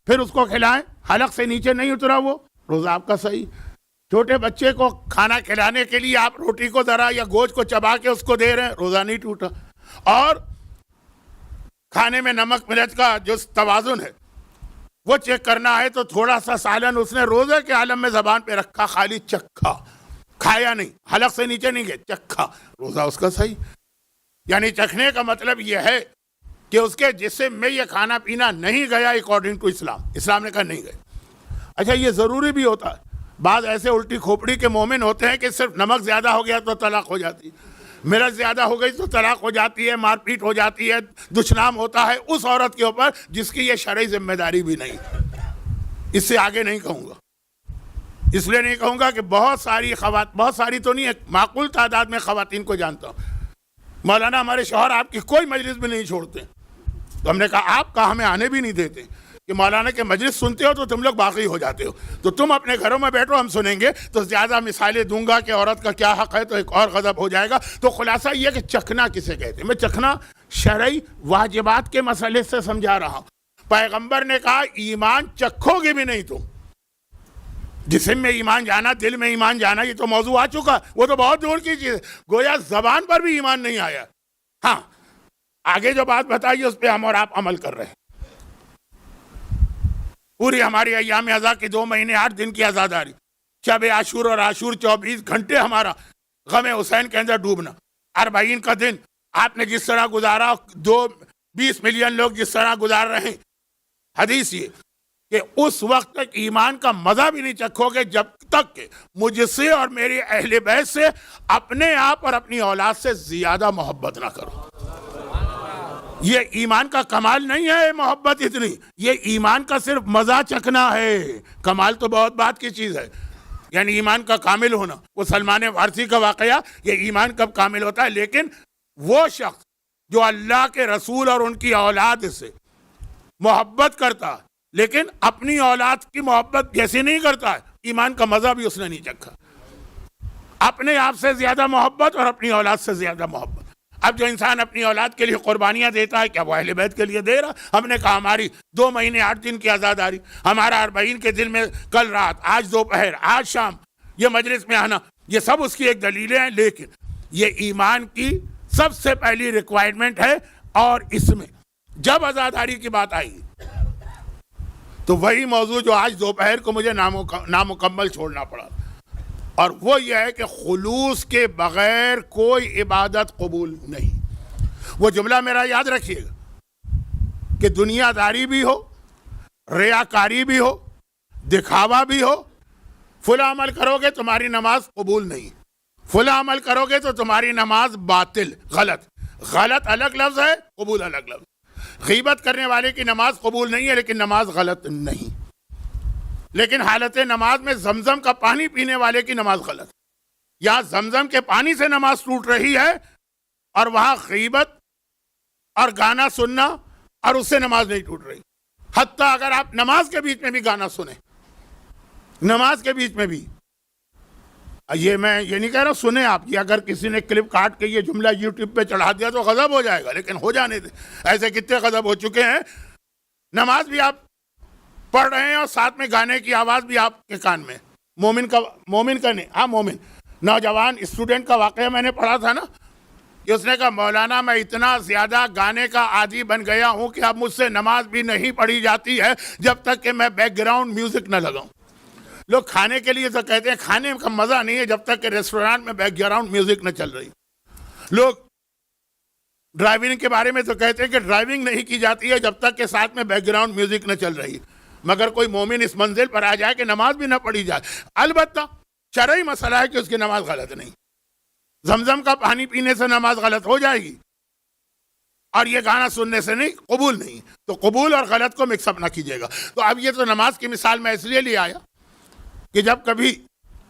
پھر اس کو کھلائیں, حلق سے نیچے نہیں اترا وہ, روزہ آپ کا صحیح. چھوٹے بچے کو کھانا کھلانے کے لیے آپ روٹی کو ذرا یا گوشت کو چبا کے اس کو دے رہے ہیں, روزہ نہیں ٹوٹا. اور کھانے میں نمک مرچ کا جو توازن ہے وہ چیک کرنا ہے تو تھوڑا سا سالن اس نے روزے کے عالم میں زبان پہ رکھا, خالی چکھا, کھایا نہیں, حلق سے نیچے نہیں گئے, چکھا, روزہ اس کا صحیح. یعنی چکھنے کا مطلب یہ ہے کہ اس کے جسم میں یہ کھانا پینا نہیں گیا اکارڈنگ ٹو اسلام. اسلام نے کہا نہیں گئے. اچھا یہ ضروری بھی ہوتا ہے, بعض ایسے الٹی کھوپڑی کے مومن ہوتے ہیں کہ صرف نمک زیادہ ہو گیا تو طلاق ہو جاتی, مرچ زیادہ ہو گئی تو طلاق ہو جاتی ہے, مار پیٹ ہو جاتی ہے, دشنام ہوتا ہے اس عورت کے اوپر جس کی یہ شرعی ذمہ داری بھی نہیں. اس سے آگے نہیں کہوں گا, اس لیے نہیں کہوں گا کہ بہت ساری تو نہیں, ایک معقول تعداد میں خواتین کو جانتا ہوں. مولانا ہمارے شوہر آپ کی کوئی مجلس بھی نہیں چھوڑتے, تو ہم نے کہا آپ کا ہمیں آنے بھی نہیں دیتے کہ مولانا کے مجلس سنتے ہو تو تم لوگ باقی ہو جاتے ہو, تو تم اپنے گھروں میں بیٹھو, ہم سنیں گے. تو زیادہ مثالیں دوں گا کہ عورت کا کیا حق ہے تو ایک اور غضب ہو جائے گا. تو خلاصہ یہ کہ چکھنا کسے کہتے ہیں, میں چکھنا شرعی واجبات کے مسئلے سے سمجھا رہا ہوں. پیغمبر نے کہا ایمان چکھو گے بھی نہیں تم, جسم میں ایمان جانا, دل میں ایمان جانا, یہ تو موضوع آ چکا, وہ تو بہت دور کی چیز ہے. گویا زبان پر بھی ایمان نہیں آیا. ہاں آگے جو بات بتائیے اس پہ ہم اور آپ عمل کر رہے ہیں. پوری ہماری ایام ازا کی 2 مہینے 8 دن کی عزاداری, شب عاشور اور عاشور 24 گھنٹے ہمارا غم حسین کے اندر ڈوبنا. 40 کا دن آپ نے جس طرح گزارا, 20 ملین لوگ جس طرح گزار رہے ہیں, حدیث یہ کہ اس وقت تک ایمان کا مزہ بھی نہیں چکھو گے جب تک کہ مجھ سے اور میری اہل بیت سے اپنے آپ اور اپنی اولاد سے زیادہ محبت نہ کرو. یہ ایمان کا کمال نہیں ہے محبت اتنی, یہ ایمان کا صرف مزہ چکھنا ہے. کمال تو بہت بات کی چیز ہے, یعنی ایمان کا کامل ہونا. وہ سلمان فارسی کا واقعہ, یہ ایمان کب کامل ہوتا ہے؟ لیکن وہ شخص جو اللہ کے رسول اور ان کی اولاد سے محبت کرتا ہے لیکن اپنی اولاد کی محبت جیسی نہیں کرتا ہے, ایمان کا مزہ بھی اس نے نہیں چکھا. اپنے آپ سے زیادہ محبت اور اپنی اولاد سے زیادہ محبت. اب جو انسان اپنی اولاد کے لیے قربانیاں دیتا ہے, کیا وہ اہل بیت کے لیے دے رہا؟ ہم نے کہا ہماری 2 مہینے 8 دن کی عزاداری, ہمارا 40 کے دن میں کل رات, آج دوپہر, آج شام یہ مجلس میں آنا, یہ سب اس کی ایک دلیلیں ہیں. لیکن یہ ایمان کی سب سے پہلی ریکوائرمنٹ ہے. اور اس میں جب عزاداری کی بات آئی تو وہی موضوع جو آج دوپہر کو مجھے نامکمل چھوڑنا پڑا, اور وہ یہ ہے کہ خلوص کے بغیر کوئی عبادت قبول نہیں. وہ جملہ میرا یاد رکھیے گا کہ دنیا داری بھی ہو, ریاکاری بھی ہو, دکھاوا بھی ہو, فلاں عمل کرو گے تمہاری نماز قبول نہیں. فلاں عمل کرو گے تو تمہاری نماز باطل، غلط. غلط الگ لفظ ہے، قبول الگ لفظ. غیبت کرنے والے کی نماز قبول نہیں ہے لیکن نماز غلط نہیں. لیکن حالت نماز میں زمزم کا پانی پینے والے کی نماز غلط. یا زمزم کے پانی سے نماز ٹوٹ رہی ہے اور وہاں غیبت اور گانا سننا اور اس سے نماز نہیں ٹوٹ رہی. حتیٰ اگر آپ نماز کے بیچ میں بھی گانا سنیں، نماز کے بیچ میں بھی، یہ میں یہ نہیں کہہ رہا سنیں آپ، یہ اگر کسی نے کلپ کاٹ کے یہ جملہ یوٹیوب پہ چڑھا دیا تو غضب ہو جائے گا، لیکن ہو جانے دیں. ایسے کتنے غضب ہو چکے ہیں. نماز بھی آپ پڑھ رہے ہیں اور ساتھ میں گانے کی آواز بھی آپ کے کان میں. مومن کا نہیں، ہاں مومن نوجوان اسٹوڈنٹ کا واقعہ میں نے پڑھا تھا نا، کہ اس نے کہا مولانا میں اتنا زیادہ گانے کا عادی بن گیا ہوں کہ اب مجھ سے نماز بھی نہیں پڑھی جاتی ہے جب تک کہ میں بیک گراؤنڈ میوزک نہ لگاؤں. لوگ کھانے کے لیے تو کہتے ہیں کھانے کا مزہ نہیں ہے جب تک کہ ریسٹورانٹ میں بیک گراؤنڈ میوزک نہ چل رہی. لوگ ڈرائیونگ کے بارے میں تو کہتے ہیں کہ ڈرائیونگ نہیں کی جاتی ہے جب تک کہ ساتھ میں بیک گراؤنڈ میوزک نہ چل رہی. مگر کوئی مومن اس منزل پر آ جائے کہ نماز بھی نہ پڑھی جائے. البتہ شرعی مسئلہ ہے کہ اس کی نماز غلط نہیں. زمزم کا پانی پینے سے نماز غلط ہو جائے گی اور یہ گانا سننے سے نہیں، قبول نہیں. تو قبول اور غلط کو مکس اپ نہ کیجیے گا. تو اب یہ تو نماز کی مثال میں اس لیے لے آیا کہ جب کبھی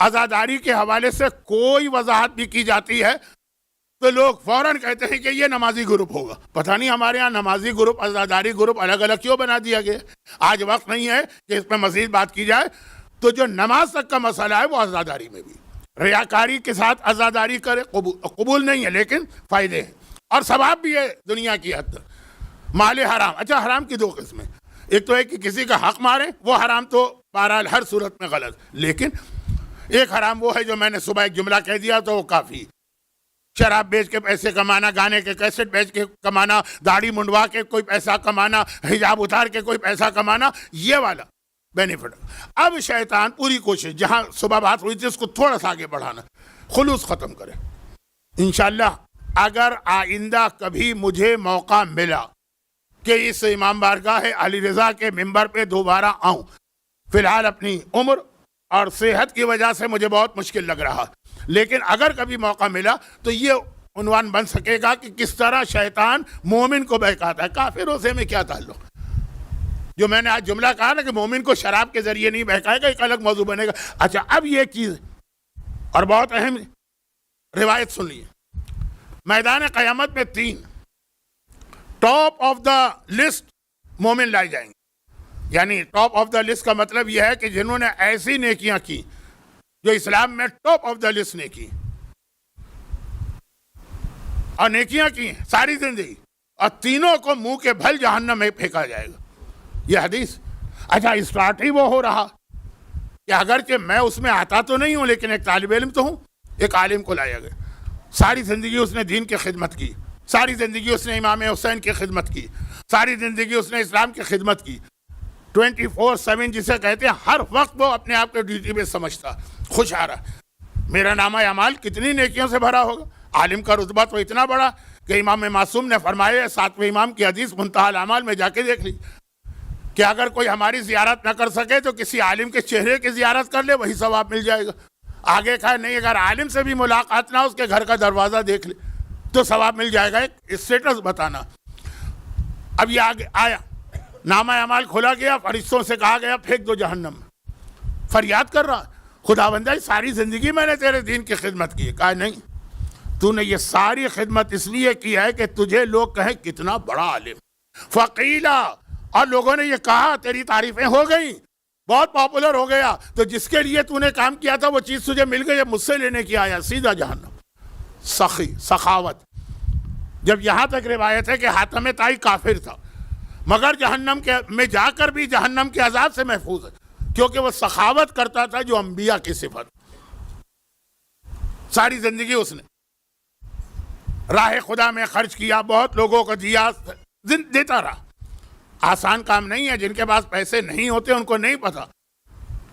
عزاداری کے حوالے سے کوئی وضاحت بھی کی جاتی ہے تو لوگ فوراً کہتے ہیں کہ یہ نمازی گروپ ہوگا. پتہ نہیں ہمارے ہاں نمازی گروپ عزاداری گروپ الگ الگ کیوں بنا دیا گیا. آج وقت نہیں ہے کہ اس پہ مزید بات کی جائے. تو جو نماز تک کا مسئلہ ہے وہ عزاداری میں بھی ریاکاری کے ساتھ عزاداری کرے قبول نہیں ہے، لیکن فائدے ہیں اور ثواب بھی ہے دنیا کی حد تک. مال حرام، اچھا حرام کی دو قسمیں، ایک تو ہے کہ کسی کا حق مارے، وہ حرام تو بہرحال ہر صورت میں غلط. لیکن ایک حرام وہ ہے جو میں نے صبح ایک جملہ کہہ دیا تو وہ کافی. شراب بیچ کے پیسے کمانا، گانے کے کیسٹ بیچ کے کمانا، داڑھی منڈوا کے کوئی پیسہ کمانا، حجاب اتار کے کوئی پیسہ کمانا، یہ والا بینیفٹ. اب شیطان پوری کوشش، جہاں صبح بات ہوئی تھی اس کو تھوڑا سا آگے بڑھانا، خلوص ختم کرے. انشاءاللہ اگر آئندہ کبھی مجھے موقع ملا کہ اس امام بارگاہ علی رضا کے ممبر پہ دوبارہ آؤں، فی الحال اپنی عمر اور صحت کی وجہ سے مجھے بہت مشکل لگ رہا، لیکن اگر کبھی موقع ملا تو یہ عنوان بن سکے گا کہ کس طرح شیطان مومن کو بہکاتا ہے. کافروں سے میں کیا تعلق. جو میں نے آج جملہ کہا نا کہ مومن کو شراب کے ذریعے نہیں بہکائے گا، ایک الگ موضوع بنے گا. اچھا اب یہ چیز اور بہت اہم روایت سن لیے. میدان قیامت میں 3 ٹاپ آف دا لسٹ مومن لائے جائیں گے. یعنی ٹاپ آف دا لسٹ کا مطلب یہ ہے کہ جنہوں نے ایسی نیکیاں کی جو اسلام میں ٹاپ آف دا لسٹ نے کی، اور نیکیاں کی ہیں ساری زندگی، اور تینوں کو منہ کے بھل جہنم میں پھینکا جائے گا. یہ حدیث. اچھا اسٹارٹ ہی وہ ہو رہا کہ اگرچہ میں اس میں آتا تو نہیں ہوں لیکن ایک طالب علم تو ہوں. ایک عالم کو لایا گیا، ساری زندگی اس نے دین کی خدمت کی، ساری زندگی اس نے امام حسین کی خدمت کی، ساری زندگی اس نے اسلام کی خدمت کی. 24/7 جسے کہتے ہیں، ہر وقت وہ اپنے آپ کو ڈیوٹی پہ سمجھتا، خوش آ رہا. میرا نامہ اعمال کتنی نیکیوں سے بھرا ہوگا. عالم کا رتبہ تو اتنا بڑا کہ امام معصوم نے فرمایا، 7ویں امام کی حدیث منتہی الاعمال میں جا کے دیکھ لی کہ اگر کوئی ہماری زیارت نہ کر سکے تو کسی عالم کے چہرے کی زیارت کر لے، وہی ثواب مل جائے گا. آگے کہا نہیں، اگر عالم سے بھی ملاقات نہ، اس کے گھر کا دروازہ دیکھ لے تو ثواب مل جائے گا. ایک اسٹیٹس بتانا. اب یہ آگے آیا، نامہ اعمال کھولا گیا، فرشتوں سے کہا گیا پھینک دو جہنم میں. فریاد کر رہا، خدا بندہ ساری زندگی میں نے تیرے دین کی خدمت کی. کہا نہیں، تو نے یہ ساری خدمت اس لیے کی ہے کہ تجھے لوگ کہیں کتنا بڑا عالم. فقیلا، اور لوگوں نے یہ کہا، تیری تعریفیں ہو گئیں، بہت پاپولر ہو گیا، تو جس کے لیے تو نے کام کیا تھا وہ چیز تجھے مل گئی، مجھ سے لینے کی آیا، سیدھا جہنم. سخی، سخاوت. جب یہاں تک روایت ہے کہ حاتم طائی کافر تھا مگر جہنم کے میں جا کر بھی جہنم کے عذاب سے محفوظ ہے، کیونکہ وہ سخاوت کرتا تھا جو انبیاء کی صفت. ساری زندگی اس نے راہ خدا میں خرچ کیا، بہت لوگوں کو دیا، دیتا رہا. آسان کام نہیں ہے. جن کے پاس پیسے نہیں ہوتے ان کو نہیں پتا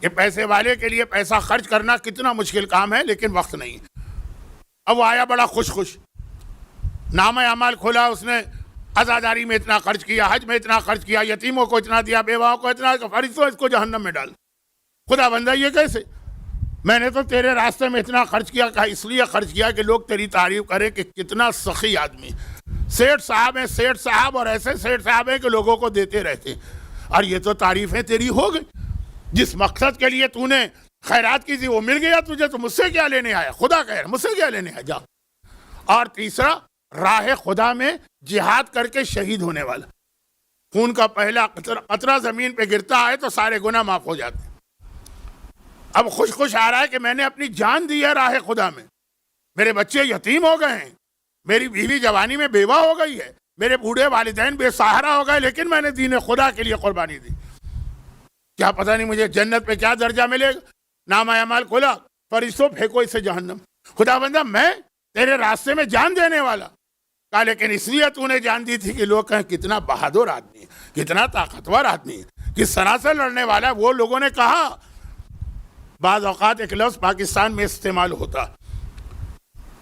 کہ پیسے والے کے لیے پیسہ خرچ کرنا کتنا مشکل کام ہے، لیکن وقت نہیں. اب وہ آیا بڑا خوش، نامہ اعمال کھولا، اس نے عزاداری میں اتنا خرچ کیا، حج میں اتنا خرچ کیا، یتیموں کو اتنا دیا، بیواؤں کو اتنا، فرشتوں اس کو جہنم میں ڈال. خدا بندہ یہ کیسے؟ میں نے تو تیرے راستے میں اتنا خرچ کیا، کہا اس لیے خرچ کیا کہ لوگ تیری تعریف کریں کہ کتنا سخی آدمی، سیٹھ صاحب ہیں، سیٹھ صاحب، اور ایسے سیٹھ صاحب ہیں کہ لوگوں کو دیتے رہتے ہیں۔ اور یہ تو تعریفیں تیری ہو گئی، جس مقصد کے لیے تو نے خیرات کی تھی وہ مل گیا تجھے، تو مجھ سے کیا لینے آیا؟ خدا کہہ رہا مجھ سے کیا لینے آیا، جا۔ اور تیسرا، راہ خدا میں جہاد کر کے شہید ہونے والا، خون کا پہلا قطرہ زمین پہ گرتا ہے تو سارے گناہ معاف ہو جاتے ہیں۔ اب خوش خوش آ رہا ہے کہ میں نے اپنی جان دی ہے راہ خدا میں، میرے بچے یتیم ہو گئے ہیں، میری بیوی جوانی میں بیوہ ہو گئی ہے، میرے بوڑھے والدین بے سہارا ہو گئے، لیکن میں نے دین خدا کے لیے قربانی دی۔ کیا پتہ نہیں مجھے جنت پہ کیا درجہ ملے گا؟ نامہ اعمال کھولا، فرشتوں پھینکو اسے جہنم۔ خدا بندہ میں تیرے راستے میں جان دینے والا، کہا لیکن اس لیے تو نے جان دی تھی کہ لوگ کہیں کتنا بہادر آدمی ہے، کتنا طاقتور آدمی ہے، کس طرح سے لڑنے والا ہے۔ وہ لوگوں نے کہا، بعض اوقات ایک لفظ پاکستان میں استعمال ہوتا،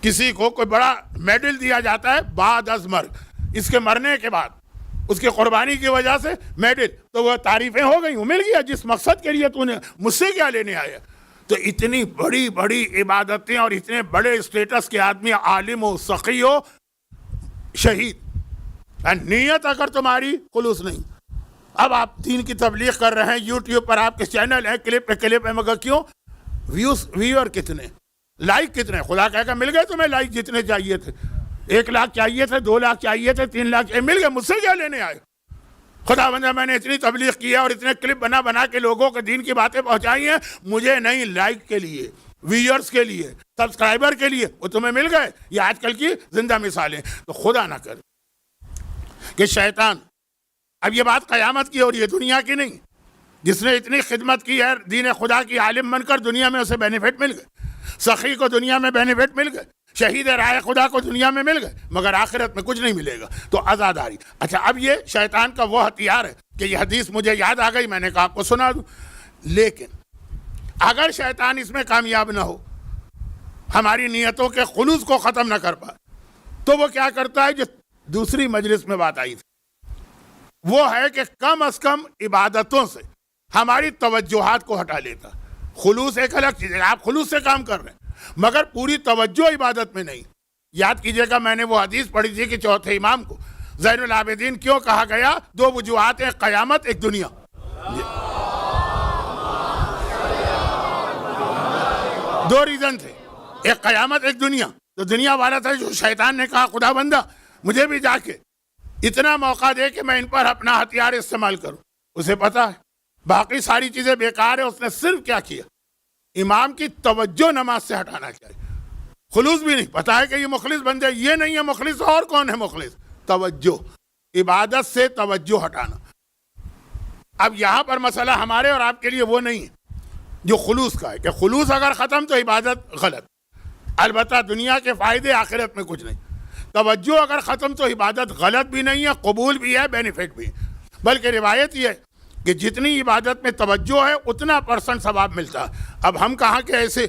کسی کو کوئی بڑا میڈل دیا جاتا ہے بعد از مرگ، اس کے مرنے کے بعد اس کی قربانی کی وجہ سے میڈل، تو وہ تعریفیں ہو گئی، وہ مل گیا جس مقصد کے لیے تو نے مجھ سے کیا لینے آیا۔ تو اتنی بڑی بڑی عبادتیں اور اتنے بڑے اسٹیٹس کے آدمی، عالم ہو، سخی ہو، شہید، نیت اگر تمہاری خلوص نہیں۔ اب آپ دین کی تبلیغ کر رہے ہیں، یوٹیوب پر آپ کے چینل ہیں، کلپ پہ کلپ ہے، مگر کیوں؟ ویور کتنے، لائک کتنے؟ خدا کہہ کہ مل گئے تمہیں لائک جتنے چاہیے تھے، 1 لاکھ چاہیے تھے، 2 لاکھ چاہیے تھے، 3 لاکھ مل گئے، مجھ سے کیا لینے آئے؟ خدا بندہ میں نے اتنی تبلیغ کی ہے اور اتنے کلپ بنا بنا کے لوگوں کے دین کی باتیں پہنچائی ہیں، مجھے نہیں، لائک کے لیے، ویورز کے لیے، سبسکرائبر کے لیے، وہ تمہیں مل گئے۔ یہ آج کل کی زندہ مثالیں۔ تو خدا نہ کر کہ شیطان، اب یہ بات قیامت کی اور یہ دنیا کی نہیں، جس نے اتنی خدمت کی ہے دین خدا کی، عالم بن کر دنیا میں اسے بینیفٹ مل گئے، سخی کو دنیا میں بینیفٹ مل گئے، شہید راہ خدا کو دنیا میں مل گئے، مگر آخرت میں کچھ نہیں ملے گا۔ تو عزاداری۔ اچھا، اب یہ شیطان کا وہ ہتھیار ہے کہ یہ حدیث مجھے یاد آ گئی، میں نے کہا آپ کو سنا دوں۔ لیکن اگر شیطان اس میں کامیاب نہ ہو، ہماری نیتوں کے خلوص کو ختم نہ کر پائے، تو وہ کیا کرتا ہے جو دوسری مجلس میں بات آئی تھی، وہ ہے کہ کم از کم عبادتوں سے ہماری توجہات کو ہٹا لیتا۔ خلوص ایک الگ چیز ہے، آپ خلوص سے کام کر رہے ہیں مگر پوری توجہ عبادت میں نہیں۔ یاد کیجئے گا، میں نے وہ حدیث پڑھی تھی کہ چوتھے امام کو زین العابدین کیوں کہا گیا؟ 2 وجوہات ہیں، قیامت، ایک دنیا۔ دو ریزن تھے، ایک قیامت، ایک دنیا۔ تو دنیا والا تھا جو شیطان نے کہا خدا بندہ مجھے بھی جا کے اتنا موقع دے کہ میں ان پر اپنا ہتھیار استعمال کروں۔ اسے پتا ہے باقی ساری چیزیں بیکار ہیں، اس نے صرف کیا کیا؟ امام کی توجہ نماز سے ہٹانا چاہیے۔ خلوص بھی نہیں، پتا ہے کہ یہ مخلص بندے، یہ نہیں ہے مخلص، اور کون ہے مخلص؟ توجہ، عبادت سے توجہ ہٹانا۔ اب یہاں پر مسئلہ ہمارے اور آپ کے لیے وہ نہیں ہے جو خلوص کا ہے، کہ خلوص اگر ختم تو عبادت غلط، البتہ دنیا کے فائدے، آخرت میں کچھ نہیں۔ توجہ اگر ختم تو عبادت غلط بھی نہیں ہے، قبول بھی ہے، بینیفٹ بھی ہے۔ بلکہ روایت یہ ہے کہ جتنی عبادت میں توجہ ہے اتنا % ثواب ملتا ہے۔ اب ہم کہاں کے ایسے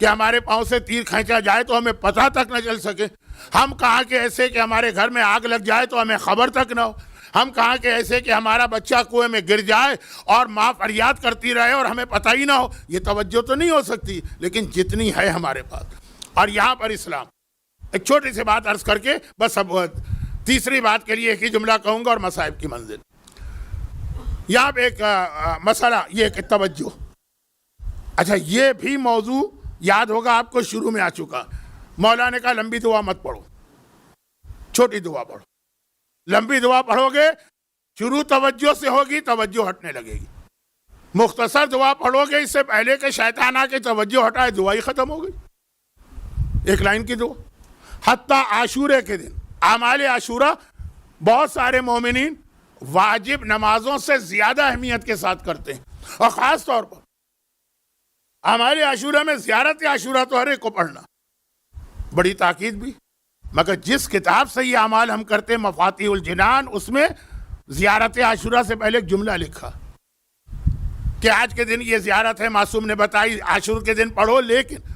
کہ ہمارے پاؤں سے تیر کھینچا جائے تو ہمیں پتہ تک نہ چل سکے، ہم کہاں کے ایسے کہ ہمارے گھر میں آگ لگ جائے تو ہمیں خبر تک نہ ہو، ہم کہاں کے ایسے کہ ہمارا بچہ کنویں میں گر جائے اور ماں فریاد کرتی رہے اور ہمیں پتہ ہی نہ ہو۔ یہ توجہ تو نہیں ہو سکتی، لیکن جتنی ہے ہمارے پاس۔ اور یہاں پر اسلام، ایک چھوٹی سی بات عرض کر کے بس اب تیسری بات کے لیے ایک ہی جملہ کہوں گا اور مصائب کی منزل۔ یہاں پہ ایک مسئلہ یہ کہ توجہ، اچھا یہ بھی موضوع یاد ہوگا آپ کو، شروع میں آ چکا۔ مولا نے کہا لمبی دعا مت پڑھو، چھوٹی دعا پڑھو۔ لمبی دعا پڑھو گے شروع توجہ سے ہوگی، توجہ ہٹنے لگے گی۔ مختصر دعا پڑھو گے اس سے پہلے کہ شیطان آ کے توجہ ہٹائے، دعا ہی ختم ہو گئی، ایک لائن کی دعا۔ حتیٰ عاشورے کے دن، اعمال عاشورہ، بہت سارے مومنین واجب نمازوں سے زیادہ اہمیت کے ساتھ کرتے ہیں، اور خاص طور پر اعمال عاشورہ میں زیارت عاشورہ تو ہر ایک کو پڑھنا، بڑی تاکید بھی۔ مگر جس کتاب سے یہ اعمال ہم کرتے ہیں مفاتیح الجنان، اس میں زیارت عاشورہ سے پہلے ایک جملہ لکھا کہ آج کے دن یہ زیارت ہے، معصوم نے بتائی عاشور کے دن پڑھو، لیکن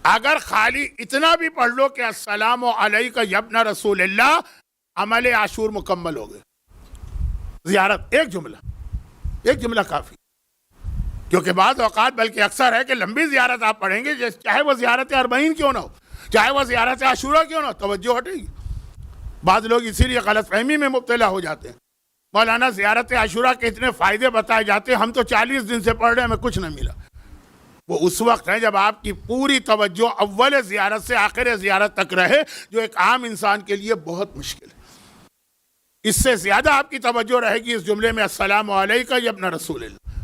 اگر خالی اتنا بھی پڑھ لو کہ السلام علیکہ یا ابن رسول اللہ، عمل عاشور مکمل ہو گئے۔ زیارت ایک جملہ کافی۔ کیونکہ بعض اوقات بلکہ اکثر ہے کہ لمبی زیارت آپ پڑھیں گے، چاہے وہ زیارت اربعین کیوں نہ ہو، چاہے وہ زیارت عاشورہ کیوں نہ ہو، توجہ ہٹے گی۔ بعض لوگ اسی لیے غلط فہمی میں مبتلا ہو جاتے ہیں۔ مولانا زیارت عاشورہ کے اتنے فائدے بتائے جاتے ہیں، ہم تو 40 دن سے پڑھ رہے ہیں، ہمیں کچھ نہ ملا۔ وہ اس وقت ہے جب آپ کی پوری توجہ اول زیارت سے آخر زیارت تک رہے، جو ایک عام انسان کے لیے بہت مشکل ہے۔ اس سے زیادہ آپ کی توجہ رہے گی اس جملے میں السلام علیکہ یا ابن رسول اللہ،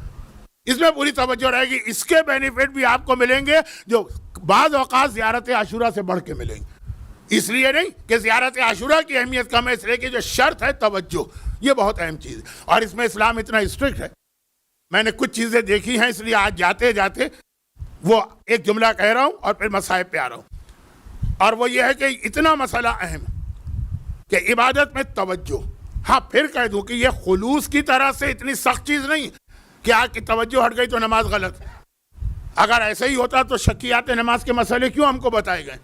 اس میں پوری توجہ رہے گی۔ اس کے بینیفٹ بھی آپ کو ملیں گے جو بعض اوقات زیارت عاشورہ سے بڑھ کے ملیں گے۔ اس لیے نہیں کہ زیارت عاشورہ کی اہمیت کم ہے، اس لیے کہ جو شرط ہے توجہ، یہ بہت اہم چیز ہے، اور اس میں اسلام اتنا اسٹرکٹ ہے۔ میں نے کچھ چیزیں دیکھی ہیں، اس لیے آج جاتے جاتے وہ ایک جملہ کہہ رہا ہوں اور پھر مصائب پہ آ رہا ہوں، اور وہ یہ ہے کہ اتنا مسئلہ اہم کہ عبادت میں توجہ۔ ہاں پھر کہہ دوں کہ یہ خلوص کی طرح سے اتنی سخت چیز نہیں کہ آپ کی توجہ ہٹ گئی تو نماز غلط ہے۔ اگر ایسا ہی ہوتا تو شکیات نماز کے مسئلے کیوں ہم کو بتائے گئے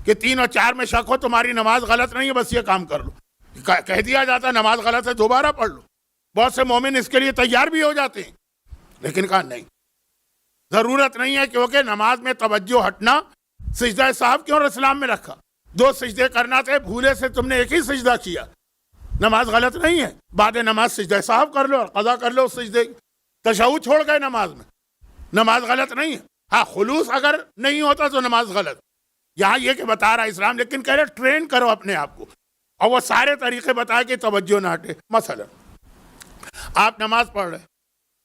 کہ 3 اور 4 میں شک ہو تمہاری نماز غلط نہیں ہے، بس یہ کام کر لو۔ کہہ دیا جاتا نماز غلط ہے، دوبارہ پڑھ لو۔ بہت سے مومن اس کے لیے تیار بھی ہو جاتے ہیں، لیکن کہا نہیں، ضرورت نہیں ہے، کیونکہ نماز میں توجہ ہٹنا، سجدہ صاحب کیوں اسلام میں رکھا؟ 2 سجدے کرنا تھے، بھولے سے تم نے ایک ہی سجدہ کیا، نماز غلط نہیں ہے۔ بعد نماز سجدہ صاحب کر لو اور قضا کر لو سجدے، تشہد چھوڑ گئے نماز میں، نماز غلط نہیں ہے۔ ہاں خلوص اگر نہیں ہوتا تو نماز غلط۔ یہاں یہ کہ بتا رہا اسلام، لیکن کہہ رہے ٹرین کرو اپنے آپ کو، اور وہ سارے طریقے بتائے کہ توجہ نہ ہٹے۔ مثلا آپ نماز پڑھ رہے،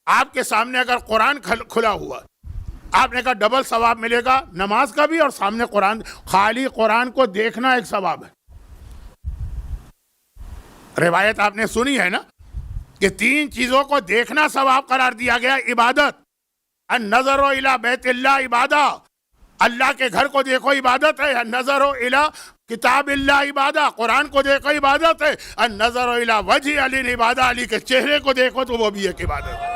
آپ کے سامنے اگر قرآن کھلا ہوا، آپ نے کہا ڈبل ثواب ملے گا نماز کا بھی اور سامنے قرآن۔ خالی قرآن کو دیکھنا ایک ثواب ہے۔ روایت آپ نے سنی ہے نا کہ 3 چیزوں کو دیکھنا ثواب قرار دیا گیا۔ عبادت، النظر الی بیت اللہ عبادہ، اللہ کے گھر کو دیکھو عبادت ہے۔ النظر الی کتاب اللہ عبادہ، قرآن کو دیکھو عبادت ہے۔ النظر الی وجہ علی عبادہ، علی کے چہرے کو دیکھو تو وہ بھی ایک عبادت ہے۔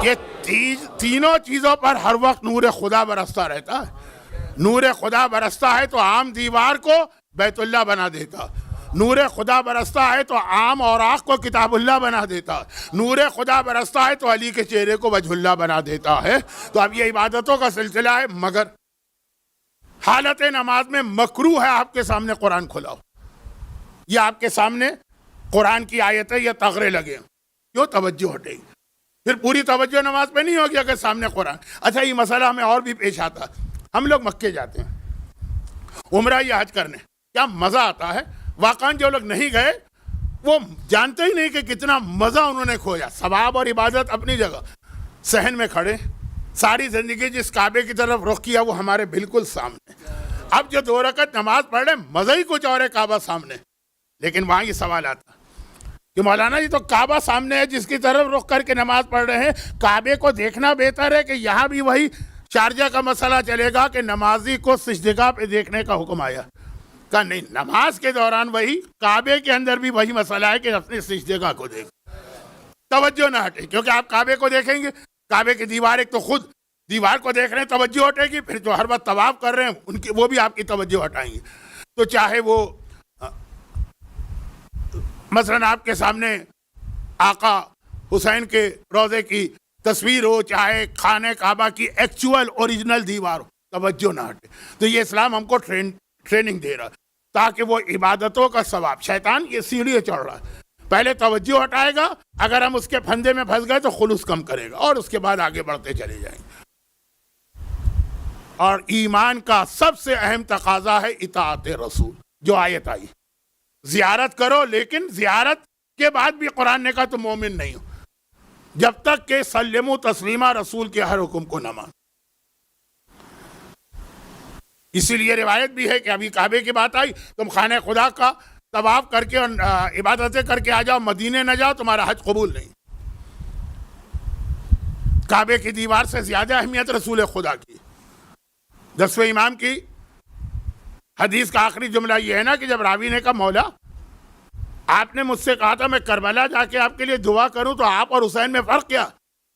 یہ تینوں چیزوں پر ہر وقت نور خدا برستا رہتا ہے۔ نور خدا برستا ہے تو عام دیوار کو بیت اللہ بنا دیتا، نور خدا برستا ہے تو عام اوراق کو کتاب اللہ بنا دیتا، نور خدا برستا ہے تو علی کے چہرے کو وجہ اللہ بنا دیتا ہے۔ تو اب یہ عبادتوں کا سلسلہ ہے، مگر حالت نماز میں مکروہ ہے آپ کے سامنے قرآن کھلا ہو، یا آپ کے سامنے قرآن کی آیتیں یا تغرے لگے، کیوں؟ توجہ ہٹے گی، پھر پوری توجہ نماز پہ نہیں ہوگی اگر سامنے قرآن۔ اچھا یہ مسئلہ ہمیں اور بھی پیش آتا، ہم لوگ مکے جاتے ہیں عمرہ یا حج کرنے، کیا مزہ آتا ہے۔ واقعاً جو لوگ نہیں گئے وہ جانتے ہی نہیں کہ کتنا مزہ انہوں نے کھویا۔ ثواب اور عبادت اپنی جگہ، صحن میں کھڑے، ساری زندگی جس کعبے کی طرف رخ کیا وہ ہمارے بالکل سامنے۔ اب جو 2 رکعت نماز پڑھ رہے ہیں، مزہ ہی کچھ اور ہے، کعبہ سامنے۔ لیکن وہاں یہ سوال آتا کہ مولانا یہ تو کعبہ سامنے ہے، جس کی طرف رخ کر کے نماز پڑھ رہے ہیں، کعبے کو دیکھنا بہتر ہے کہ یہاں بھی وہی شارجہ کا مسئلہ چلے گا کہ نمازی کو سجدگاہ پہ دیکھنے کا حکم آیا؟ کہا نہیں، نماز کے دوران وہی، کعبے کے اندر بھی وہی مسئلہ ہے کہ اپنے سجدگاہ کو دیکھ، توجہ نہ ہٹے، کیونکہ آپ کعبے کو دیکھیں گے، کعبے کی دیوار، ایک تو خود دیوار کو دیکھ رہے ہیں توجہ ہٹے گی، پھر جو ہر وقت طواف کر رہے ہیں ان کی وہ بھی آپ کی توجہ ہٹائیں گے۔ تو چاہے وہ مثلاً آپ کے سامنے آقا حسین کے روضے کی تصویر ہو، چاہے خانہ کعبہ کی ایکچوئل اوریجنل دیوار ہو، توجہ نہ ہٹے۔ تو یہ اسلام ہم کو ٹریننگ دے رہا ہے تاکہ وہ عبادتوں کا ثواب، شیطان یہ سیڑھی چڑھ رہا ہے، پہلے توجہ ہٹائے گا، اگر ہم اس کے پھندے میں پھنس گئے تو خلوص کم کرے گا، اور اس کے بعد آگے بڑھتے چلے جائیں گے۔ اور ایمان کا سب سے اہم تقاضا ہے اطاعت رسول، جو آیت آئی، زیارت کرو، لیکن زیارت کے بعد بھی قرآن نے کہا تو مومن نہیں ہو جب تک کہ سلموا تسلیما، رسول کے ہر حکم کو نہ مان۔ اسی لیے روایت بھی ہے کہ ابھی کعبے کی بات آئی، تم خانہ خدا کا طواف کر کے اور عبادتیں کر کے آ جاؤ، مدینے نہ جاؤ، تمہارا حج قبول نہیں۔ کعبے کی دیوار سے زیادہ اہمیت رسول خدا کی۔ 10ویں امام کی حدیث کا آخری جملہ یہ ہے نا کہ جب راوی نے کہا مولا آپ نے مجھ سے کہا تھا میں کربلا جا کے آپ کے لیے دعا کروں، تو آپ اور حسین میں فرق کیا؟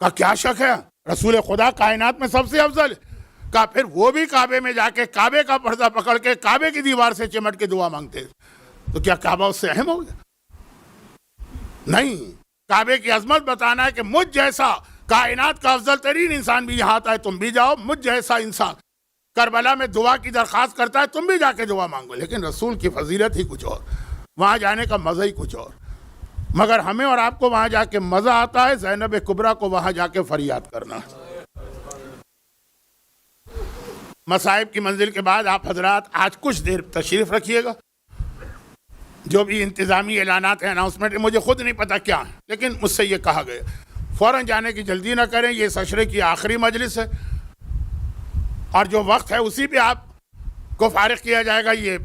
کہا کیا شک ہے، رسول خدا کائنات میں سب سے افضل ہے۔ کہا پھر وہ بھی کعبے میں جا کے کعبے کا پردہ پکڑ کے کعبے کی دیوار سے چمٹ کے دعا مانگتے، تو کیا کعبہ اس سے اہم ہو گیا؟ نہیں، کعبے کی عظمت بتانا ہے کہ مجھ جیسا کائنات کا افضل ترین انسان بھی یہاں آتا ہے، تم بھی جاؤ، مجھ جیسا انسان کربلا میں دعا کی درخواست کرتا ہے، تم بھی جا کے دعا مانگو۔ لیکن رسول کی فضیلت ہی کچھ اور، وہاں جانے کا مزہ ہی کچھ اور۔ مگر ہمیں اور آپ کو وہاں جا کے مزہ آتا ہے، زینب کبریٰ کو وہاں جا کے فریاد کرنا۔ مصائب کی منزل کے بعد آپ حضرات آج کچھ دیر تشریف رکھیے گا، جو بھی انتظامی اعلانات ہیں، اناؤنسمنٹ، مجھے خود نہیں پتا کیا ہے، لیکن مجھ سے یہ کہا گیا فوراً جانے کی جلدی نہ کریں، یہ اس عشرے کی آخری مجلس ہے اور جو وقت ہے اسی پہ آپ کو فارغ کیا جائے گا۔ یہ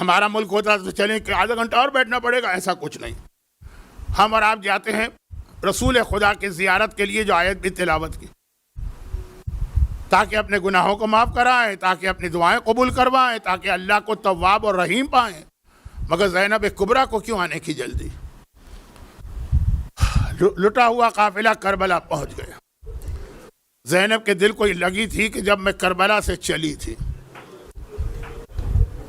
ہمارا ملک ہوتا تو چلیں کہ آدھا گھنٹہ اور بیٹھنا پڑے گا، ایسا کچھ نہیں۔ ہم اور آپ جاتے ہیں رسول خدا کی زیارت کے لیے جو آیت بھی تلاوت کی، تاکہ اپنے گناہوں کو معاف کرائیں، تاکہ اپنی دعائیں قبول کروائیں، تاکہ اللہ کو تواب اور رحیم پائیں۔ مگر زینب کبریٰ کو کیوں آنے کی جلدی؟ لٹا ہوا قافلہ کربلا پہنچ گیا۔ زینب کے دل کو یہ لگی تھی کہ جب میں کربلا سے چلی تھی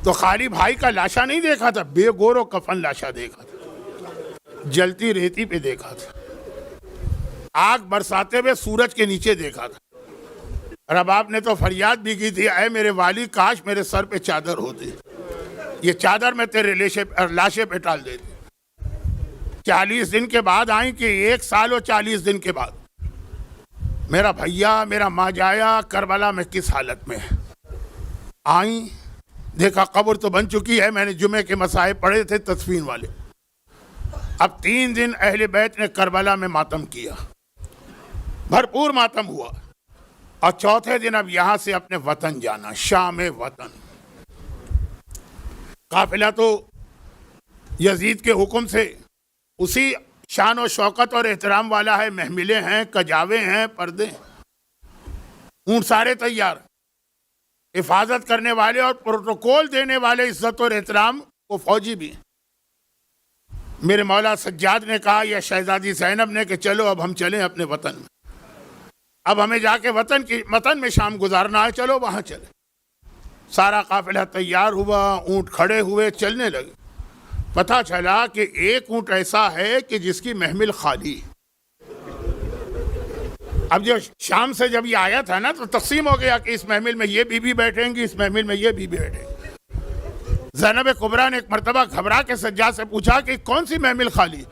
تو خالی بھائی کا لاشا نہیں دیکھا تھا، بے گور و کفن لاشا دیکھا تھا، جلتی ریتی پہ دیکھا تھا، آگ برساتے ہوئے سورج کے نیچے دیکھا تھا۔ رباب نے تو فریاد بھی کی تھی، اے میرے والی کاش میرے سر پہ چادر ہوتی، یہ چادر میں تیرے لاشے پہ ڈال دیتی۔ 40 دن کے بعد آئیں کہ 1 سال و 40 دن کے بعد میرا بھیا میرا ماں جایا کربلا میں کس حالت میں ہے؟ آئیں، دیکھا قبر تو بن چکی ہے، میں نے جمعے کے مصائب پڑھے تھے تدفین والے۔ اب 3 دن اہل بیت نے کربلا میں ماتم کیا، بھرپور ماتم ہوا، اور چوتھے دن اب یہاں سے اپنے وطن جانا، شام وطن۔ قافلہ تو یزید کے حکم سے اسی شان و شوکت اور احترام والا ہے، محملیں ہیں، کجاوے ہیں، پردے ہیں، اونٹ سارے تیار، حفاظت کرنے والے اور پروٹوکول دینے والے عزت اور احترام کو فوجی بھی ہیں۔ میرے مولا سجاد نے کہا یا شہزادی زینب نے کہ چلو اب ہم چلیں اپنے وطن میں، اب ہمیں جا کے وطن میں شام گزارنا ہے، چلو وہاں چلیں۔ سارا قافلہ تیار ہوا، اونٹ کھڑے ہوئے، چلنے لگے۔ پتہ چلا کہ ایک اونٹ ایسا ہے کہ جس کی محمل خالی۔ اب جو شام سے جب یہ آیا تھا نا تو تقسیم ہو گیا کہ اس محمل میں یہ بی بی بیٹھیں گی، اس محمل میں یہ بی بی بیٹھیں گی۔ زینب کبریٰ نے ایک مرتبہ گھبرا کے سجاد سے پوچھا کہ کون سی محمل خالی؟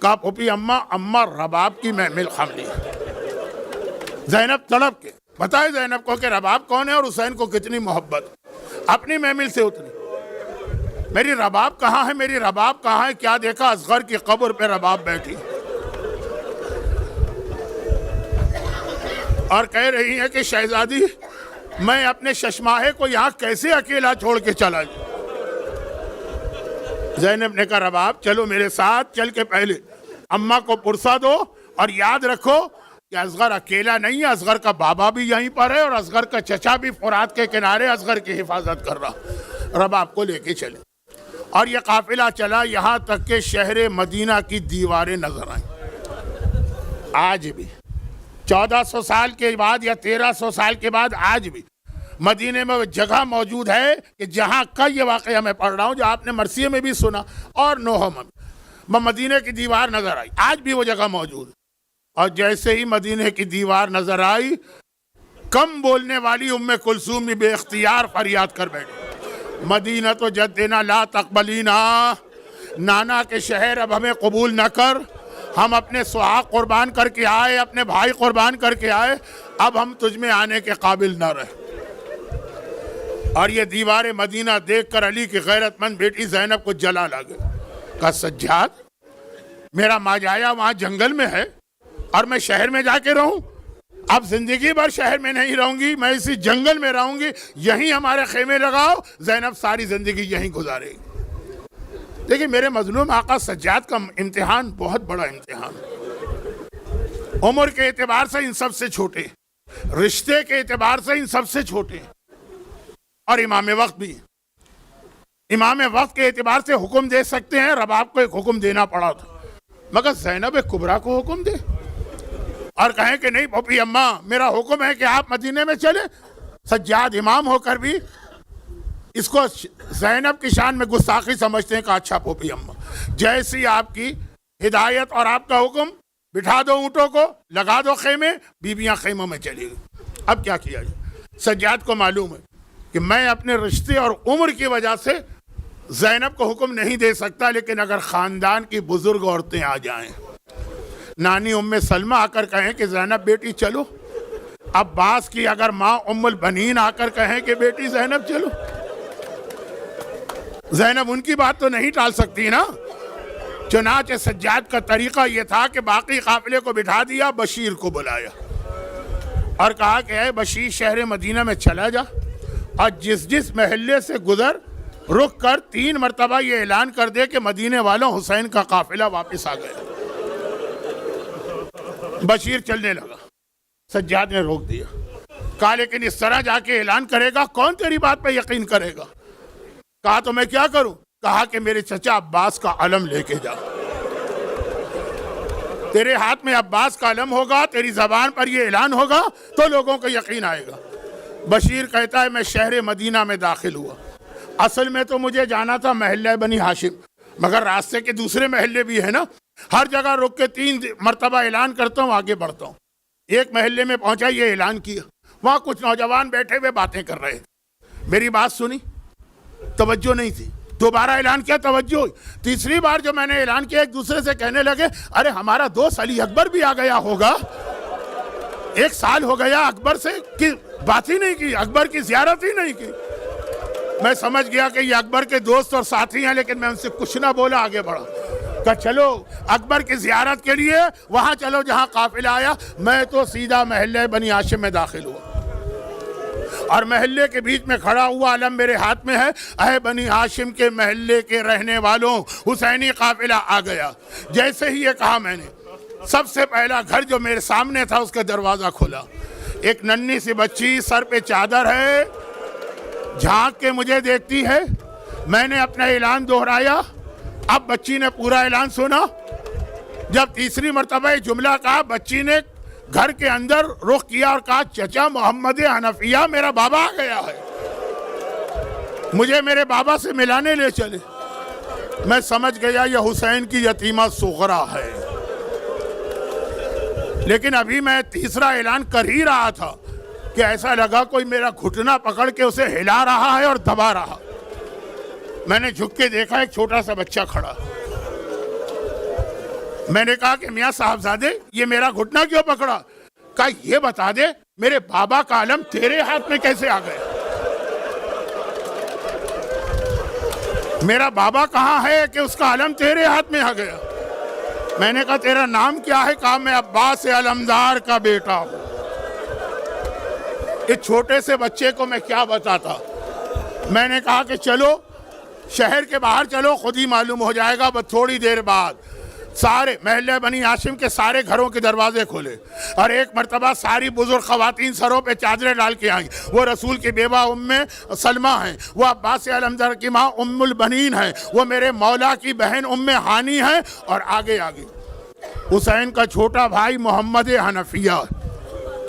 کہا پھوپھی اماں رباب کی محمل خالی۔ زینب تڑپ کے بتائے زینب کو کہ رباب کون ہے اور حسین کو کتنی محبت، اپنی محمل سے اتری۔ میری رباب کہاں ہے، میری رباب کہاں ہے؟ کیا دیکھا، اصغر کی قبر پہ رباب بیٹھی اور کہہ رہی ہے کہ شہزادی میں اپنے ششماہے کو یہاں کیسے اکیلا چھوڑ کے چلا جاؤں؟ زینب نے کہا رباب چلو میرے ساتھ، چل کے پہلے اماں کو پرسا دو، اور یاد رکھو کہ اصغر اکیلا نہیں ہے، اصغر کا بابا بھی یہیں پر ہے اور اصغر کا چچا بھی فرات کے کنارے اصغر کی حفاظت کر رہا۔ رباب کو لے کے چلے اور یہ قافلہ چلا یہاں تک کہ شہر مدینہ کی دیواریں نظر آئیں۔ آج بھی 1400 سال کے بعد یا 1300 سال کے بعد آج بھی مدینے میں وہ جگہ موجود ہے کہ جہاں کا یہ واقعہ میں پڑھ رہا ہوں جو آپ نے مرثیے میں بھی سنا اور نوح میں مدینے کی دیوار نظر آئی، آج بھی وہ جگہ موجود ہے۔ اور جیسے ہی مدینے کی دیوار نظر آئی، کم بولنے والی ام کلثوم بھی بے اختیار فریاد کر بیٹھی، مدینہ تو جدنا لا تقبلینا، نانا کے شہر اب ہمیں قبول نہ کر، ہم اپنے سہاگ قربان کر کے آئے، اپنے بھائی قربان کر کے آئے، اب ہم تجھ میں آنے کے قابل نہ رہے۔ اور یہ دیوار مدینہ دیکھ کر علی کی غیرت مند بیٹی زینب کو جلال آ گیا۔ کہا سجاد میرا ماجایا وہاں جنگل میں ہے اور میں شہر میں جا کے رہوں؟ اب زندگی بھر شہر میں نہیں رہوں گی، میں اسی جنگل میں رہوں گی، یہیں ہمارے خیمے لگاؤ، زینب ساری زندگی یہیں گزارے گی۔ دیکھیں میرے مظلوم آقا سجاد کا امتحان بہت بڑا امتحان، عمر کے اعتبار سے ان سب سے چھوٹے، رشتے کے اعتبار سے ان سب سے چھوٹے، اور امام وقت بھی۔ امام وقت کے اعتبار سے حکم دے سکتے ہیں، رباب کو ایک حکم دینا پڑا تھا، مگر زینب کبریٰ کو حکم دے اور کہیں کہ نہیں پھوپھی اماں میرا حکم ہے کہ آپ مدینے میں چلے۔ سجاد امام ہو کر بھی اس کو زینب کی شان میں گستاخی سمجھتے ہیں کہ اچھا پھوپھی اماں جیسی آپ کی ہدایت اور آپ کا حکم، بٹھا دو اونٹوں کو، لگا دو خیمے، بیویاں خیموں میں چلی گئی۔ اب کیا کیا جائے؟ سجاد کو معلوم ہے کہ میں اپنے رشتے اور عمر کی وجہ سے زینب کو حکم نہیں دے سکتا، لیکن اگر خاندان کی بزرگ عورتیں آ جائیں، نانی ام سلمہ آ کر کہیں کہ زینب بیٹی چلو، عباس کی اگر ماں ام البنین آ کر کہیں کہ بیٹی زینب چلو، زینب ان کی بات تو نہیں ٹال سکتی نا۔ چنانچہ سجاد کا طریقہ یہ تھا کہ باقی قافلے کو بٹھا دیا، بشیر کو بلایا اور کہا کہ اے بشیر شہر مدینہ میں چلا جا اور جس محلے سے گزر رک کر 3 مرتبہ یہ اعلان کر دے کہ مدینے والوں حسین کا قافلہ واپس آ گیا۔ بشیر چلنے لگا، سجاد نے روک دیا، کہا لیکن اس طرح جا کے اعلان کرے گا کون تیری بات پہ یقین کرے گا؟ کہا تو میں کیا کروں؟ کہا کہ میرے چچا عباس کا علم لے کے جا، تیرے ہاتھ میں عباس کا علم ہوگا، تیری زبان پر یہ اعلان ہوگا تو لوگوں کو یقین آئے گا۔ بشیر کہتا ہے میں شہر مدینہ میں داخل ہوا، اصل میں تو مجھے جانا تھا محلہ بنی ہاشم، مگر راستے کے دوسرے محلے بھی ہیں نا، ہر جگہ رک کے 3 مرتبہ اعلان کرتا ہوں، آگے بڑھتا ہوں۔ ایک محلے میں پہنچا، یہ اعلان کیا، وہاں کچھ نوجوان بیٹھے ہوئے باتیں کر رہے تھے، میری بات سنی، توجہ نہیں تھی، دوبارہ اعلان کیا، توجہ ہوئی، تیسری بار جو میں نے اعلان کیا ایک دوسرے سے کہنے لگے ارے ہمارا دوست علی اکبر بھی آ گیا ہوگا، 1 سال ہو گیا اکبر سے کہ بات ہی نہیں کی، اکبر کی زیارت ہی نہیں کی۔ میں سمجھ گیا کہ یہ اکبر کے دوست اور ساتھی ہیں، لیکن میں ان سے کچھ نہ بولا، آگے بڑھا کہ چلو اکبر کی زیارت کے لیے وہاں چلو جہاں قافلہ آیا۔ میں تو سیدھا محلہ بنی ہاشم میں داخل ہوا اور محلے کے بیچ میں کھڑا ہوا، علم میرے ہاتھ میں ہے، اے بنی ہاشم کے محلے کے رہنے والوں حسینی قافلہ آ گیا۔ جیسے ہی یہ کہا میں نے، سب سے پہلا گھر جو میرے سامنے تھا اس کا دروازہ کھولا، ایک ننھی سی بچی سر پہ چادر ہے، جھانک کے مجھے دیکھتی ہے۔ میں نے اپنا اعلان دہرایا، اب بچی نے پورا اعلان سنا، جب تیسری مرتبہ یہ جملہ کہا، بچی نے گھر کے اندر رخ کیا اور کہا چچا محمد حنفیہ میرا بابا آ گیا ہے، مجھے میرے بابا سے ملانے لے چلے۔ میں سمجھ گیا یہ حسین کی یتیمہ صغرا ہے، لیکن ابھی میں تیسرا اعلان کر ہی رہا تھا کہ ایسا لگا کوئی میرا گھٹنا پکڑ کے اسے ہلا رہا ہے اور دبا رہا۔ میں نے جھک کے دیکھا ایک چھوٹا سا بچہ کھڑا، میں نے کہا کہ میاں صاحبزادے یہ میرا گھٹنا کیوں پکڑا؟ کہا یہ بتا دے میرے بابا کا علم تیرے ہاتھ میں کیسے آ گیا؟ میرا بابا کہاں ہے کہ اس کا علم تیرے ہاتھ میں آ گیا؟ میں نے کہا تیرا نام کیا ہے؟ کہا میں عباس علمدار کا بیٹا ہوں۔ اس چھوٹے سے بچے کو میں کیا بتاتا؟ میں نے کہا کہ چلو شہر کے باہر چلو، خود ہی معلوم ہو جائے گا۔ بس تھوڑی دیر بعد سارے محلہ بنی ہاشم کے سارے گھروں کے دروازے کھولے اور ایک مرتبہ ساری بزرگ خواتین سروں پہ چادریں ڈال کے آئیں۔ وہ رسول کی بیوہ ام سلمہ ہیں، وہ عباس علمدار کی ماں ام البنین ہیں، وہ میرے مولا کی بہن ام ہانی ہیں، اور آگے حسین کا چھوٹا بھائی محمد حنفیہ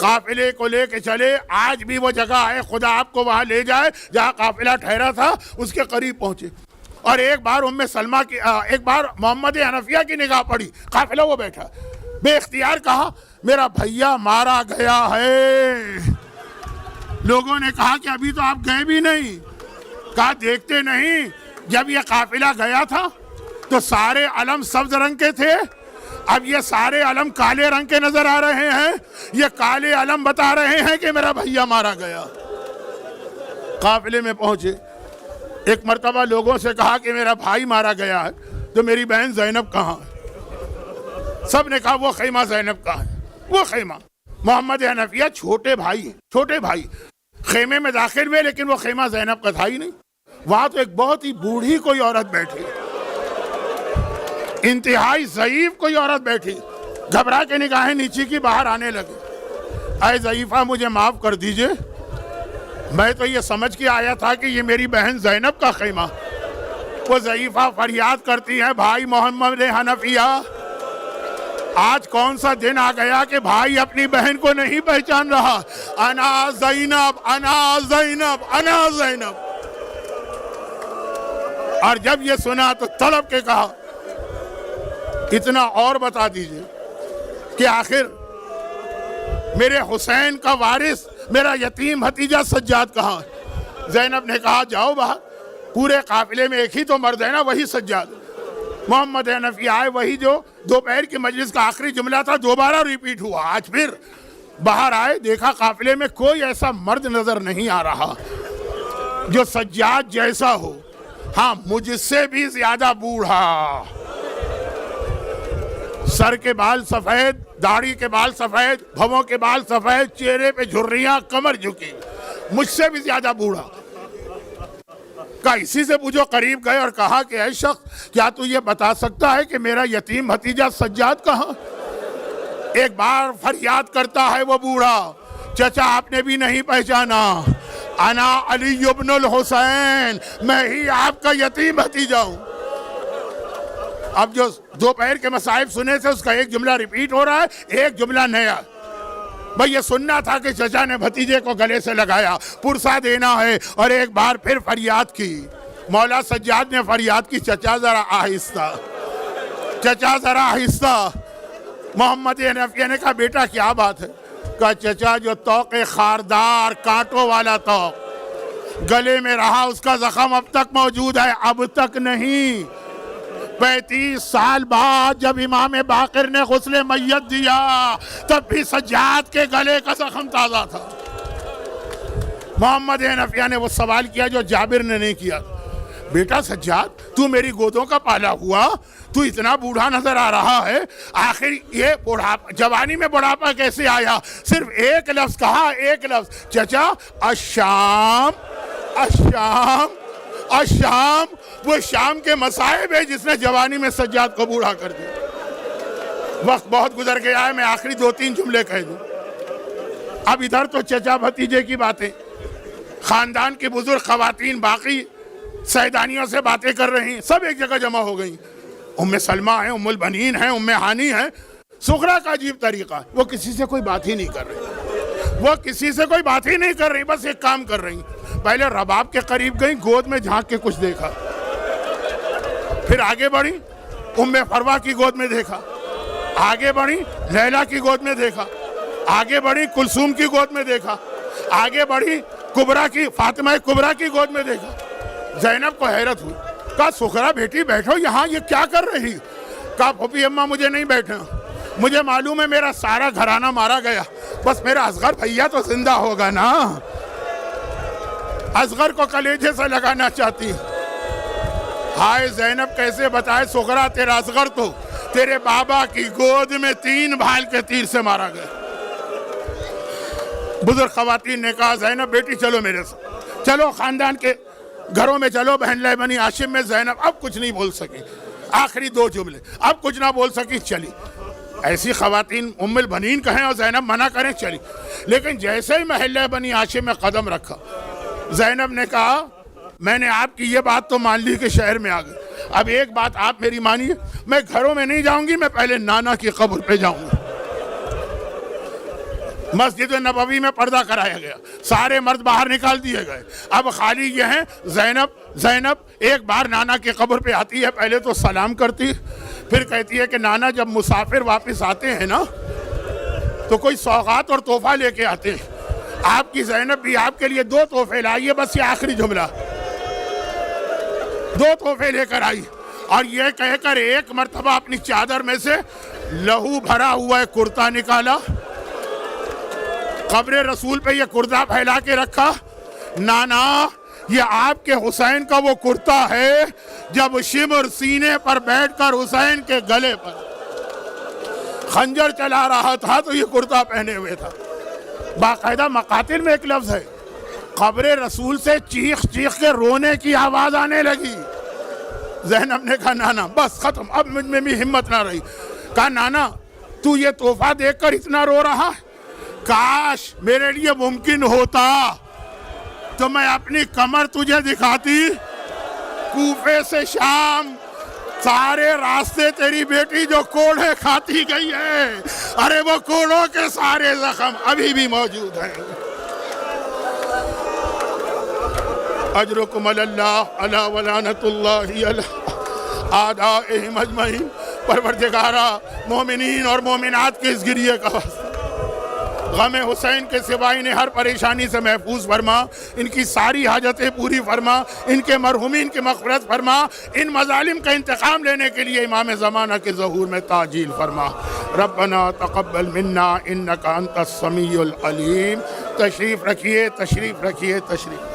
قافلے کو لے کے چلے۔ آج بھی وہ جگہ ہے، خدا آپ کو وہاں لے جائے جہاں قافلہ ٹھہرا تھا، اس کے قریب پہنچے اور ایک بار ایک بار محمد حنفیہ کی نگاہ پڑی، قافلہ وہ بیٹھا، بے اختیار کہا میرا بھیا مارا گیا ہے۔ لوگوں نے کہا کہ ابھی تو آپ گئے بھی نہیں۔ کہا دیکھتے نہیں، جب یہ قافلہ گیا تھا تو سارے علم سبز رنگ کے تھے، اب یہ سارے علم کالے رنگ کے نظر آ رہے ہیں، یہ کالے علم بتا رہے ہیں کہ میرا بھیا مارا گیا۔ قافلے میں پہنچے، ایک مرتبہ لوگوں سے کہا کہ میرا بھائی مارا گیا ہے، تو میری بہن زینب کہاں ہے؟ سب نے کہا وہ خیمہ زینب کہاں ہے، وہ خیمہ۔ محمد حنفیہ چھوٹے بھائی خیمے میں داخل ہوئے، لیکن وہ خیمہ زینب کا تھا ہی نہیں، وہاں تو ایک بہت ہی بوڑھی کوئی عورت بیٹھی، انتہائی ضعیف کوئی عورت بیٹھی، گھبرا کے نگاہیں نیچے کی باہر آنے لگی۔ اے ضعیفہ مجھے معاف کر دیجئے، میں تو یہ سمجھ کے آیا تھا کہ یہ میری بہن زینب کا خیمہ، وہ ضعیفہ فریاد کرتی ہیں بھائی محمد حنفیہ آج کون سا دن آ گیا کہ بھائی اپنی بہن کو نہیں پہچان رہا. انا زینب انا زینب انا زینب. اور جب یہ سنا تو طلب کے کہا اتنا اور بتا دیجئے کہ آخر میرے حسین کا وارث میرا یتیم بھتیجا سجاد کہاں ہے؟ زینب نے کہا جاؤ باہر, پورے قافلے میں ایک ہی تو مرد ہے نا, وہی سجاد. محمد حنفی آئے, وہی جو دوپہر کی مجلس کا آخری جملہ تھا دوبارہ ریپیٹ ہوا. آج پھر باہر آئے, دیکھا قافلے میں کوئی ایسا مرد نظر نہیں آ رہا جو سجاد جیسا ہو, ہاں مجھ سے بھی زیادہ بوڑھا, سر کے بال سفید, داڑھی کے بال سفید, بھووں کے بال سفید, چہرے پہ جھریاں, کمر جھکی, مجھ سے بھی زیادہ بوڑھا. کہا اسی سے پوچھو. قریب گئے اور کہا کہ اے شخص کیا تو یہ بتا سکتا ہے کہ میرا یتیم بھتیجا سجاد کہاں؟ ایک بار فریاد کرتا ہے وہ بوڑھا, چچا آپ نے بھی نہیں پہچانا, انا علی ابن الحسین, میں ہی آپ کا یتیم بھتیجا ہوں. اب جو دوپہر کے مصائب سنے سے اس کا ایک جملہ ریپیٹ ہو رہا ہے, ایک جملہ نیا. بھئی یہ سننا تھا کہ چچا نے بھتیجے کو گلے سے لگایا, پرسہ دینا ہے, اور ایک بار پھر فریاد کی. مولا سجاد نے فریاد کی چچا ذرا آہستہ, چچا ذرا آہستہ. محمد حنفیہ نے کہا بیٹا کیا بات ہے؟ کہا چچا جو توق خاردار کانٹوں والا توق گلے میں رہا اس کا زخم اب تک موجود ہے, اب تک نہیں. 35 سال بعد جب امام باقر نے غسل میت دیا تب بھی سجاد کے گلے کا زخم تازہ تھا. محمد حنفیہ نے وہ سوال کیا جو جابر نے نہیں کیا, بیٹا سجاد تو میری گودوں کا پالا ہوا, تو اتنا بوڑھا نظر آ رہا ہے, آخر یہ بڑھاپا, جوانی میں بڑھاپا کیسے آیا؟ صرف ایک لفظ کہا, ایک لفظ, چچا الشام, الشام, الشام. وہ شام کے مصائب ہے جس نے جوانی میں سجاد کو بوڑھا کر دیا. وقت بہت گزر گیا ہے, میں آخری 2-3 جملے کہہ دوں. اب ادھر تو چچا بھتیجے کی باتیں, خاندان کی بزرگ خواتین باقی سیدانیوں سے باتیں کر رہی ہیں, سب ایک جگہ جمع ہو گئیں. ام سلمہ ہیں, ام البنین ہیں, ام ہانی ہیں. سغرا کا عجیب طریقہ ہے, وہ کسی سے کوئی بات ہی نہیں کر رہی, وہ کسی سے کوئی بات ہی نہیں کر رہی, بس ایک کام کر رہی. پہلے رباب کے قریب گئیں, گود میں جھانک کے کچھ دیکھا, پھر آگے بڑھی, ام فروا کی گود میں دیکھا, آگے بڑھی لیلا کی گود میں دیکھا, آگے بڑھی کلثوم کی گود میں دیکھا, آگے بڑھی کبرا کی, فاطمہ کبرا کی گود میں دیکھا. زینب کو حیرت ہوئی, کہا سغرا بیٹی بیٹھو یہاں, یہ کیا کر رہی؟ کہا پھوپھی اماں مجھے نہیں بیٹھنا, مجھے معلوم ہے میرا سارا گھرانہ مارا گیا, بس میرا اصغر بھیا تو زندہ ہوگا نا. اصغر کو کلیجے سے لگانا چاہتی. ہائے زینب کیسے بتائے سغرا تیرا اصغر تو تیرے بابا کی گود میں 3 بھال کے تیر سے مارا گیا. بزرگ خواتین نے کہا زینب بیٹی چلو میرے ساتھ, چلو خاندان کے گھروں میں چلو. بہن لے بنی ہاشم میں زینب اب کچھ نہیں بول سکی, آخری 2 جملے اب کچھ نہ بول سکی, چلی. ایسی خواتین ام البنین کہیں اور زینب منع کریں, چلی. لیکن جیسے ہی محلہ بنی ہاشم میں قدم رکھا, زینب نے کہا میں نے آپ کی یہ بات تو مان لی کہ شہر میں آ گئی, اب ایک بات آپ میری مانیے, میں گھروں میں نہیں جاؤں گی, میں پہلے نانا کی قبر پہ جاؤں گی. مسجد نبوی میں پردہ کرایا گیا, سارے مرد باہر نکال دیے گئے, اب خالی یہ ہیں زینب. زینب ایک بار نانا کی قبر پہ آتی ہے, پہلے تو سلام کرتی, پھر کہتی ہے کہ نانا جب مسافر واپس آتے ہیں نا تو کوئی سوغات اور تحفہ لے کے آتے ہیں, آپ کی زینب بھی آپ کے لیے 2 تحفے لائی ہے, بس یہ آخری جملہ, 2 تحفے لے کر آئی, اور یہ کہہ کر ایک مرتبہ اپنی چادر میں سے لہو بھرا ہوا ہے کرتا نکالا, قبر رسول پہ یہ کرتا پھیلا کے رکھا. نانا یہ آپ کے حسین کا وہ کرتا ہے جب شمر سینے پر بیٹھ کر حسین کے گلے پر خنجر چلا رہا تھا تو یہ کرتا پہنے ہوئے تھا. باقاعدہ مقاتل میں ایک لفظ ہے, قبر رسول سے چیخ چیخ کے رونے کی آواز آنے لگی. زینب نے کہا نانا بس ختم, اب مجھ میں بھی ہمت نہ رہی. کہا نانا تو یہ تحفہ دیکھ کر اتنا رو رہا, کاش میرے لیے ممکن ہوتا تو میں اپنی کمر تجھے دکھاتی, کوفے سے شام سارے راستے تیری بیٹی جو کوڑے کھاتی گئی ہے، ارے وہ کوڑوں کے سارے زخم ابھی بھی موجود ہیں۔ اجرکم اللہ علی ولعنۃ اللہ علی اعدائہم اجمعین۔ پروردگارہ مومنین اور مومنات کے اس گریے کا غم حسین کے سوا انہیں ہر پریشانی سے محفوظ فرما، ان کی ساری حاجتیں پوری فرما، ان کے مرحومین کی مغفرت فرما، ان مظالم کا انتقام لینے کے لیے امام زمانہ کے ظہور میں تعجیل فرما۔ ربنا تقبل منا انک انت السمیع العلیم۔ تشریف رکھیے، تشریف رکھیے، تشریف